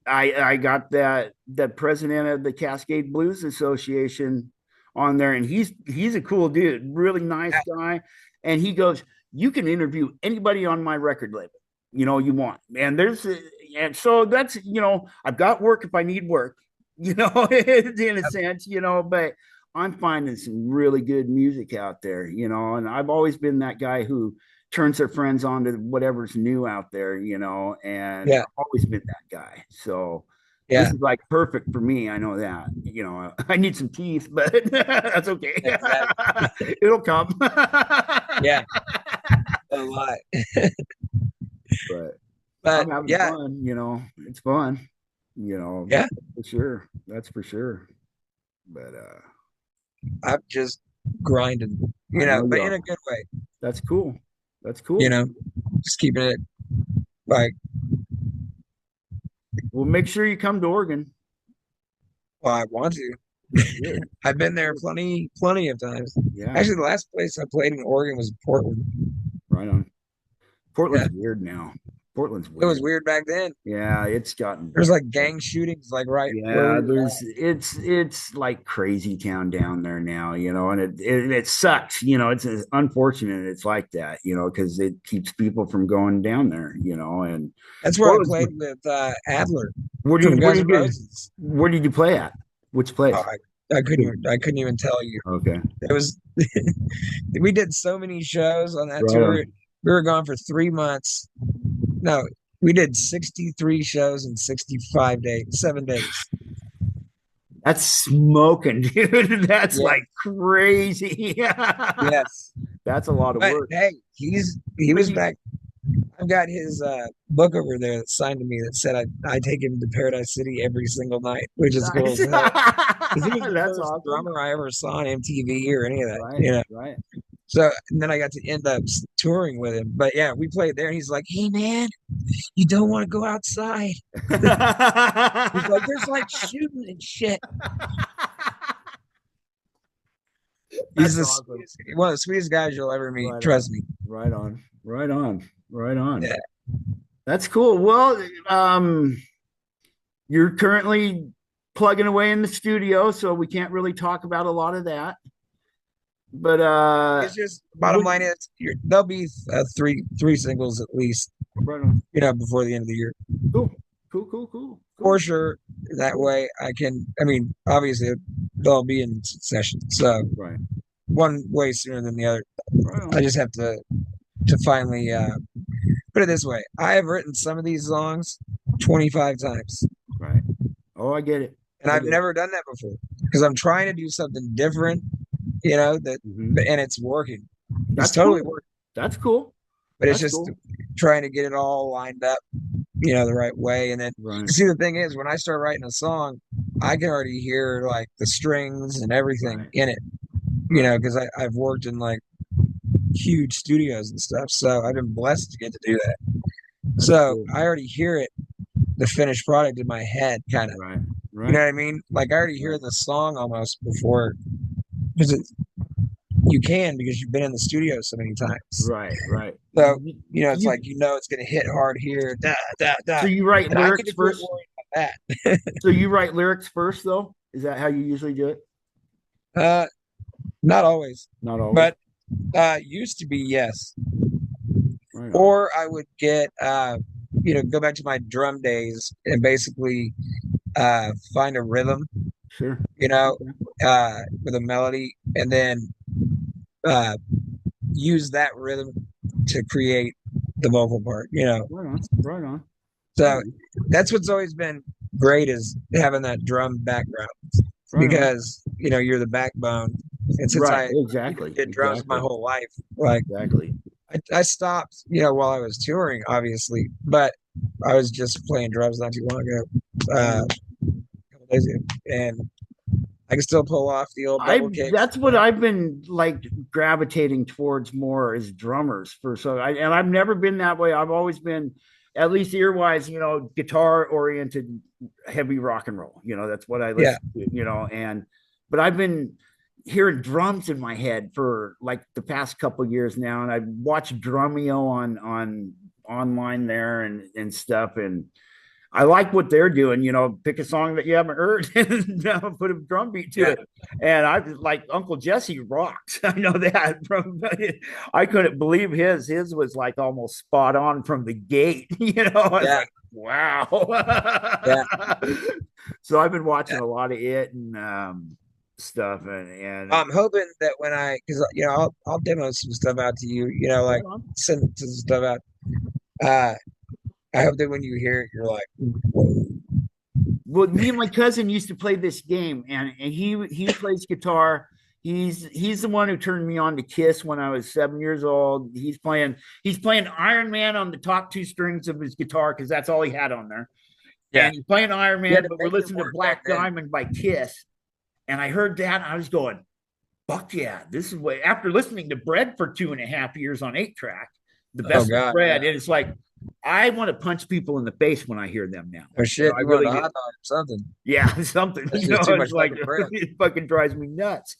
I got that president of the Cascade Blues Association on there, and he's a cool dude, really nice guy, and he goes, you can interview anybody on my record label you want. And there's and so that's, I've got work if I need work, in a sense, but I'm finding some really good music out there, and I've always been that guy who turns their friends on to whatever's new out there, and Yeah. I've always been that guy. So this Yeah. is like perfect for me. I know that, I need some teeth, but that's okay. Exactly. It'll come. Yeah. A lot. But But I'm having yeah. fun, it's fun, Yeah. for sure. That's for sure. But I'm just grinding, I know but you in are. a good way, That's cool. That's you cool. know, just keeping it like, Well, make sure you come to Oregon. well, I want to. You should. I've been there You should. plenty of times. Yeah, Actually, the last place I played in Oregon was Portland. right on. Yeah. Portland's weird now. Portland's It was weird. weird back then. Yeah, it's gotten There's like gang shootings, like right where we yeah, were there's it's like crazy town down there now, and it sucks, it's unfortunate it's like that, because it keeps people from going down there, and That's where I Portland's played with Adler where do from you where Guns N' did you Roses. where did you play at? Which Oh, place? I couldn't even tell you. Okay. It was we did so many shows on that Right tour. on. We were gone for 3 months. No, we did 63 shows in 65 days, 7 days. That's smoking, dude. That's Yeah. like crazy. Yes. That's a lot of But work. hey, he But was back. I've got his book over there that signed to me that said I take him to Paradise City every single night, which is cool nice. as hell. Because he was the That's first awesome. drummer I ever saw on MTV or any of Right, that. right. So and then I got to end up touring with him. But yeah, we played there, and he's like, "Hey man, you don't want to go outside." He's like, "There's like shooting and shit." He's That's the awesome. one of the sweetest guys you'll ever meet. Right on. Trust me. Right on. Right on. Right on. Yeah. That's cool. Well, you're currently plugging away in the studio, so we can't really talk about a lot of that. But It's just bottom line is there'll be three singles at least, right on. before the end of the year. Cool. Cool, cool, cool. For sure. That way I can, I mean, obviously they'll be in succession. So Right. one way sooner than the other. Right I on. just have to finally put it this way. I have written some of these songs 25 times. Right. Oh, I get it. And I I've get never done that before because I'm trying to do something different, that it. and it's working. That's It's totally cool. working. That's cool. But it's That's just cool. trying to get it all lined up, the right way. And then Right. see the thing is when I start writing a song, I can already hear like the strings and everything Right. in it, because I've worked in like huge studios and stuff. So I've been blessed to get to do that. That's So cool. I already hear it, the finished product in my head, kind of. Right. Right. You know what I mean? Like I already hear the song almost before, because you can because you've been in the studio so many times. Right. Right. So it's You, like it's gonna hit hard here, da da da. so you write And I get lyrics to quit first? worrying about that. So you write lyrics first, though? Is that how you usually do it? Not always, Not always. but used to be yes. Right on. Or I would get go back to my drum days and basically find a rhythm, Sure. with a melody, and then use that rhythm to create the vocal part. Right on. Right on. So that's what's always been great is having that drum background Right on. because you're the backbone. And since Right. I Exactly. did drums my Exactly. whole life, like Exactly. I stopped, while I was touring, obviously, but I was just playing drums not too long ago, a couple days ago, and I can still pull off the old double kicks. That's what I've been like gravitating towards more as drummers and I've never been that way. I've always been, at least ear-wise, guitar oriented, heavy rock and roll. That's what I listen to, but I've been hearing drums in my head for like the past couple years now, and I've watched Drumeo on online there and stuff, and I like what they're doing. Pick a song that you haven't heard and put a drum beat to it. And I like Uncle Jesse rocks. I know that I couldn't believe his was like almost spot on from the gate. Yeah. Wow. Yeah. So I've been watching Yeah. a lot of it and stuff and I'm hoping that when because I'll demo some stuff out to you, like right on. send some stuff out. Uh, I hope that when you hear it, you're like, whoa. Well, me and my cousin used to play this game, and he plays guitar. He's the one who turned me on to Kiss when I was 7 years old. He's playing Iron Man on the top two strings of his guitar because that's all he had on there. Yeah. And he's playing Iron You had Man, to but we're make it listening to work back Black then. Diamond by Kiss. And I heard that, and I was going, "Fuck yeah!" This is what. After listening to Bread for 2.5 years on 8-track, the Oh best of God, Bread, yeah. and it's like I want to punch people in the face when I hear them now. Oh shit, I you wanted really a hot do. dog or something. Yeah, something. That's just too much It's like fucking bread. it fucking drives me nuts.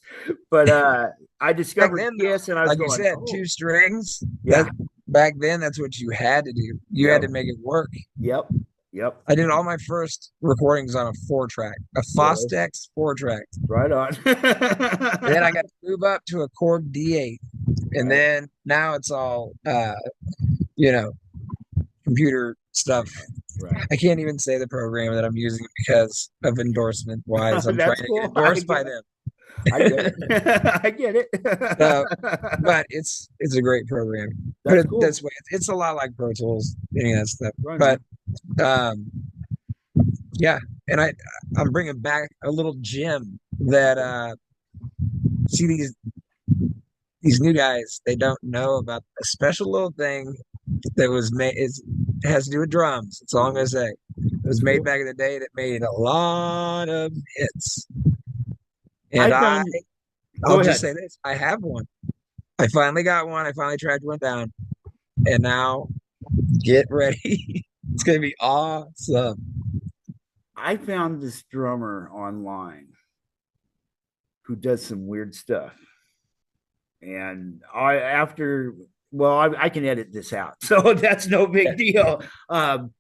But I Back discovered then, Kiss, and I though, was like you going, said, "Oh, two strings. yeah, That back then, that's what you had to do. You had yep, to make it work. yep, yep." I did all my first recordings on a 4-track, a Really, Fostex 4-track. right on. And then I got to move up to a Korg D8. And Right, then now it's all you know, computer stuff. right. I can't even say the program that I'm using because of endorsement wise. I'm trying That's to get cool. I endorsed by get, them. I get it. I get it. So, but it's a great program. Put That's it cool. this way, it's a lot like Pro Tools, any of that stuff. Right But on. um, yeah, and I'm bringing back a little gem that see these new guys, they don't know about a special little thing that was made. It has to do with drums. That's all I'm gonna say. It was That's made cool. back in the day that made a lot of hits. I And found. I'll Go just ahead. say this: I have one. I finally got one. I finally tracked one down, and now get ready. It's gonna be awesome. I found this drummer online who does some weird stuff. And I can edit this out, so that's no Yeah, big deal.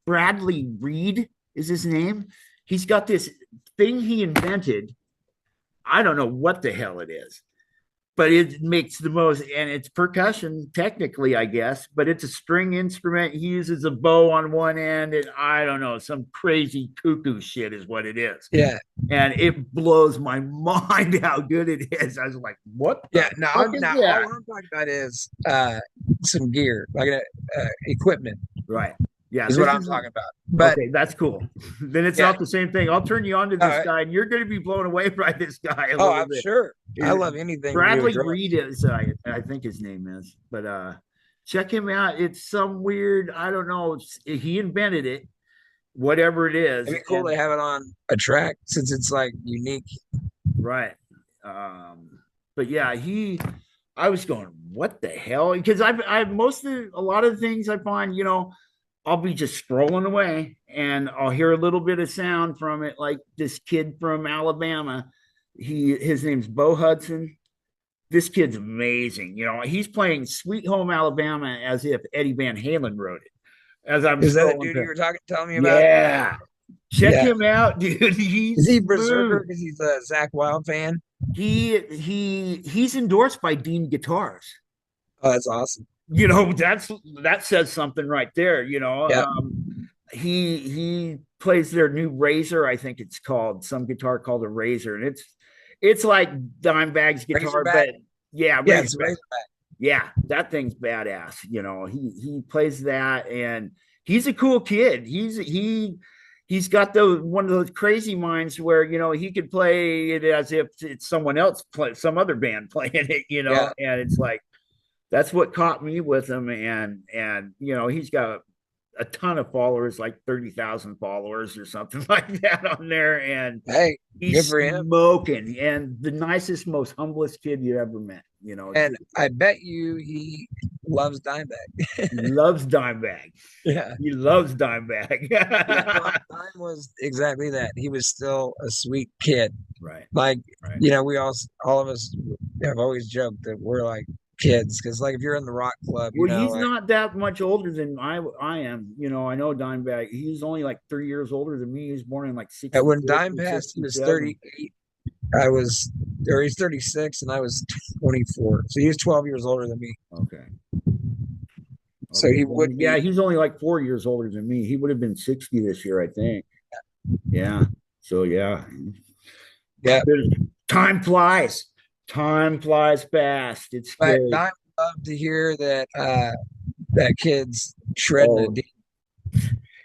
Bradley Reed is his name. He's got this thing he invented. I don't know what the hell it is, but it makes the most, and it's percussion technically, I guess, but it's a string instrument. He uses a bow on one end, and I don't know, some crazy cuckoo shit is what it is. yeah, And it blows my mind how good it is. I was like, what the yeah. Now, fuck is all that? I'm talking about is some gear, like equipment, Right. Yeah, is what this I'm is talking about. But okay. That's cool. Then it's yeah, not the same thing. I'll turn you on to all this right. guy, and you're going to be blown away by this guy a Oh, little I'm bit. sure. I It- love anything to do with Bradley drums. Reed is, I think his name is, but check him out. It's some weird, I don't know. He invented it, whatever it is, It'd be cool and to have it on a track since it's like unique. right. But yeah, I was going, what the hell? Because I've a lot of the things I find, I'll be just scrolling away and I'll hear a little bit of sound from it, like this kid from Alabama. His name's Bo Hudson. This kid's amazing. He's playing Sweet Home Alabama as if Eddie Van Halen wrote it. As I'm Is that the scrolling dude you through. were telling me about? Yeah. Check Yeah. him out, dude. Is He's he smooth. Berserker because he's a Zach Wild fan? He's endorsed by Dean Guitars. Oh, that's awesome. That says something right there. Yeah. He plays their new Razor, I think it's called, some guitar called a Razor, and it's like Dimebag's guitar, Razorback. but yeah, Yeah, it's Razorback. Razorback. Yeah, that thing's badass. He plays that, and he's a cool kid. He's got one of those crazy minds where he could play it as if it's someone else some other band playing it, Yeah. and it's like that's what caught me with him, and he's got a ton of followers, like 30,000 followers or something like that on there, and Hey, good he's for him. smoking, and the nicest, most humblest kid you ever met. And I bet you he loves Dimebag. He loves Dimebag. Yeah. He loves Dimebag. Yeah, no, Dime was exactly that. He was still a sweet kid. Right. Like, Right. we all of us have always joked that we're like kids because, like, if you're in the rock club, Well, he's like, not that much older than I am. I know Dimebag. He's only like 3 years older than me. He was born in like and when 66 Dime or passed, he was 67. 38. He's 36 and I was 24. So he was 12 years older than me. Okay. So Okay. he would Yeah, be. he's only like 4 years older than me. He would have been 60 this year, I think. Yeah. So yeah. Yeah. Time flies. Time flies fast. It's But scary. I love to hear that that kid's shredding a Oh, D.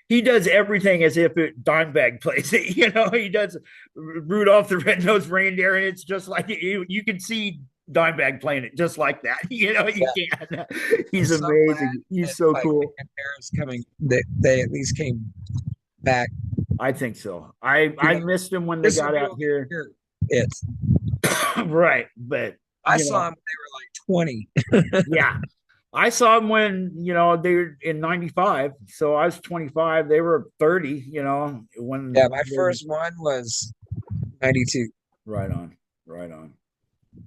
he does everything as if it Dimebag plays it. He does Rudolph the Red-Nosed Reindeer, and it's just like you can see Dimebag playing it just like that. You Yeah. can. I'm He's so glad amazing. He's that so like cool. the Bears coming that they at least came back. I think so. I missed him when they Just so got out people can here. hear it. Right, but I saw them when they were like 20. yeah, I saw them when they were in '95. So I was 25. They were 30. Yeah, When my first one was 92. right on, right on.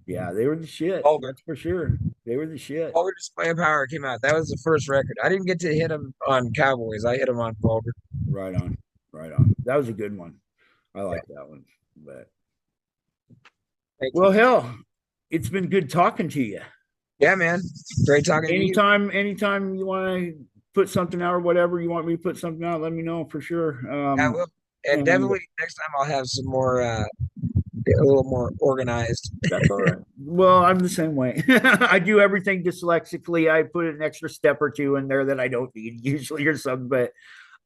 Yeah, they were the shit. Vulgar. That's for sure. They were the shit. Vulgar Display of Power came out. That was the first record. I didn't get to hit them on Cowboys. I hit them on Vulgar. Right on, right on. That was a good one. I like that one. But Thank well, you. hell, it's been good talking to you. Yeah, man. Great talking to you. Anytime you want to put something out or whatever you want me to put something out, let me know for sure. I will. And definitely next time I'll have some more, a little more organized. That's all right. Well, I'm the same way. I do everything dyslexically. I put an extra step or two in there that I don't need usually or something, but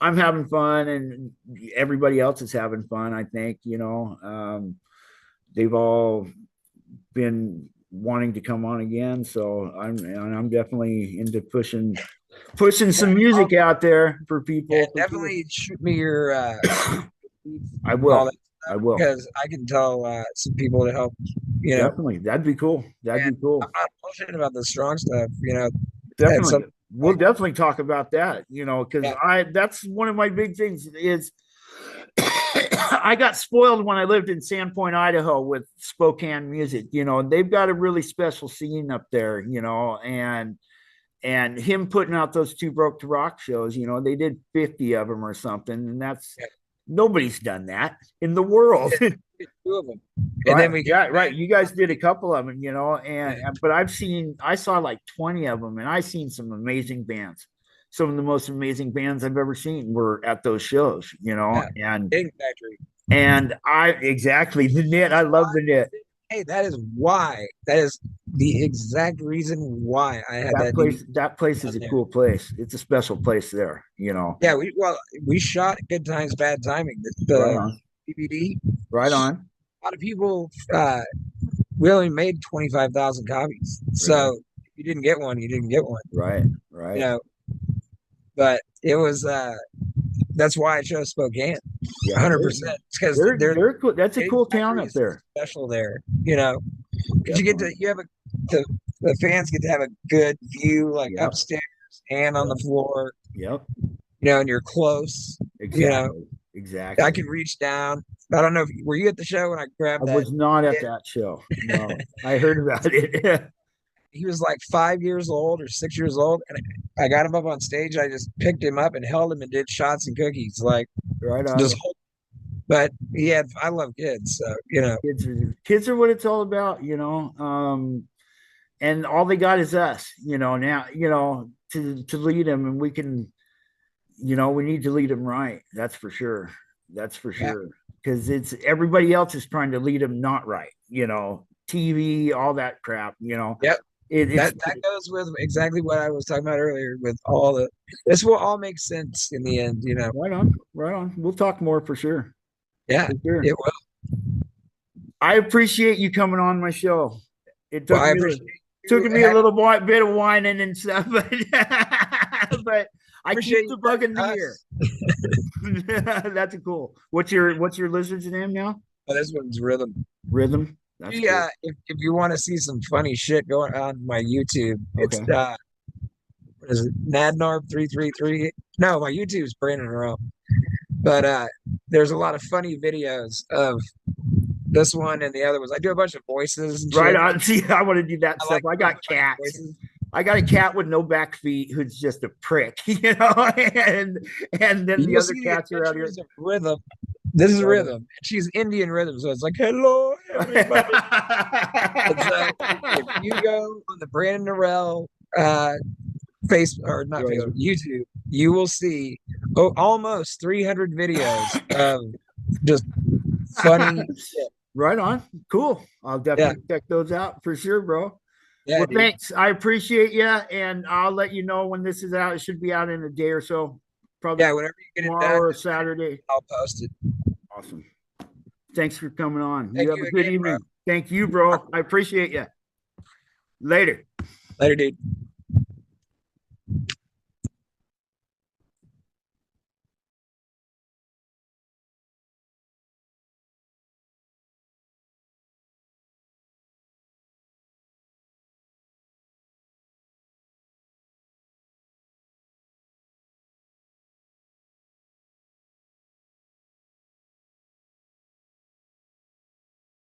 I'm having fun and everybody else is having fun. I think, they've all been wanting to come on again. So I'm definitely into pushing some music out there for people. Yeah, definitely shoot me your I will. because I can tell some people to help. Definitely. That'd be cool. That'd be cool. I'm not bullshitting about the strong stuff. Definitely. We'll definitely talk about that, because Yeah. that's one of my big things is I got spoiled when I lived in Sandpoint, Idaho with Spokane music. They've got a really special scene up there, and him putting out those two Broke to Rock shows, they did 50 of them or something, and that's nobody's done that in the world. 2 of them, and then we right. You guys did a couple of them, but I saw like 20 of them, and I seen some amazing bands. Some of the most amazing bands I've ever seen were at those shows, and Big Factory. And exactly the knit. I love the knit. Hey, that is the exact reason why I had that place. That place is a cool place. It's a special place there, Yeah, we shot Good Times, Bad Timing. The DVD. Right on. A lot of people. We only made 25,000 copies, so if you didn't get one, you didn't get one. Right. But it was. That's why I chose Spokane. 100%. Because they're cool. That's a cool town up there. Special there, because the fans get to have a good view, like upstairs and on the floor. Yep. And you're close. Exactly. I can reach down. I don't know were you at the show when I grabbed that? I was not at that show. No, I heard about it. He was like 5 years old or 6 years old, and I got him up on stage. I just picked him up and held him and did shots and cookies, like right on. But I love kids, so kids are what it's all about, and all they got is us, now, to lead them, and we can, we need to lead them right. That's for sure. Because it's everybody else is trying to lead them not right, TV, all that crap, Yep. That goes with exactly what I was talking about earlier with this will all make sense in the end, Right on. We'll talk more for sure. Yeah, it will. I appreciate you coming on my show. It took me a little bit of whining and stuff, but I keep the bug in the ear. That's cool. What's your lizard's name now? Oh, this one's Rhythm. Rhythm. Yeah, cool. If you want to see some funny shit going on my YouTube, it's what is it? Nadnarb333. No, my YouTube is Brandan Narrell. But there's a lot of funny videos of this one and the other ones. I do a bunch of voices. And right on. See, I want to do that stuff. I got cats. Voices. I got a cat with no back feet who's just a prick, and then the other cats are out here. Rhythm. This is Rhythm. She's Indian Rhythm, so it's like, hello, everybody. So if you go on the Brandan Narrell Facebook or not Right Facebook, on. YouTube, you will see almost 300 videos of just funny shit. Right on. Cool. I'll Yeah, definitely check those out for sure, bro. yeah, Well, dude. thanks. I appreciate you, and I'll let you know when this is out. It should be out in a day or so, probably Yeah, whenever you get it tomorrow done, or just Saturday. I'll post it. Awesome. Thanks for coming on. You Thank have you a good again, bro. evening. Thank you, bro. I appreciate you. Later. Later, dude.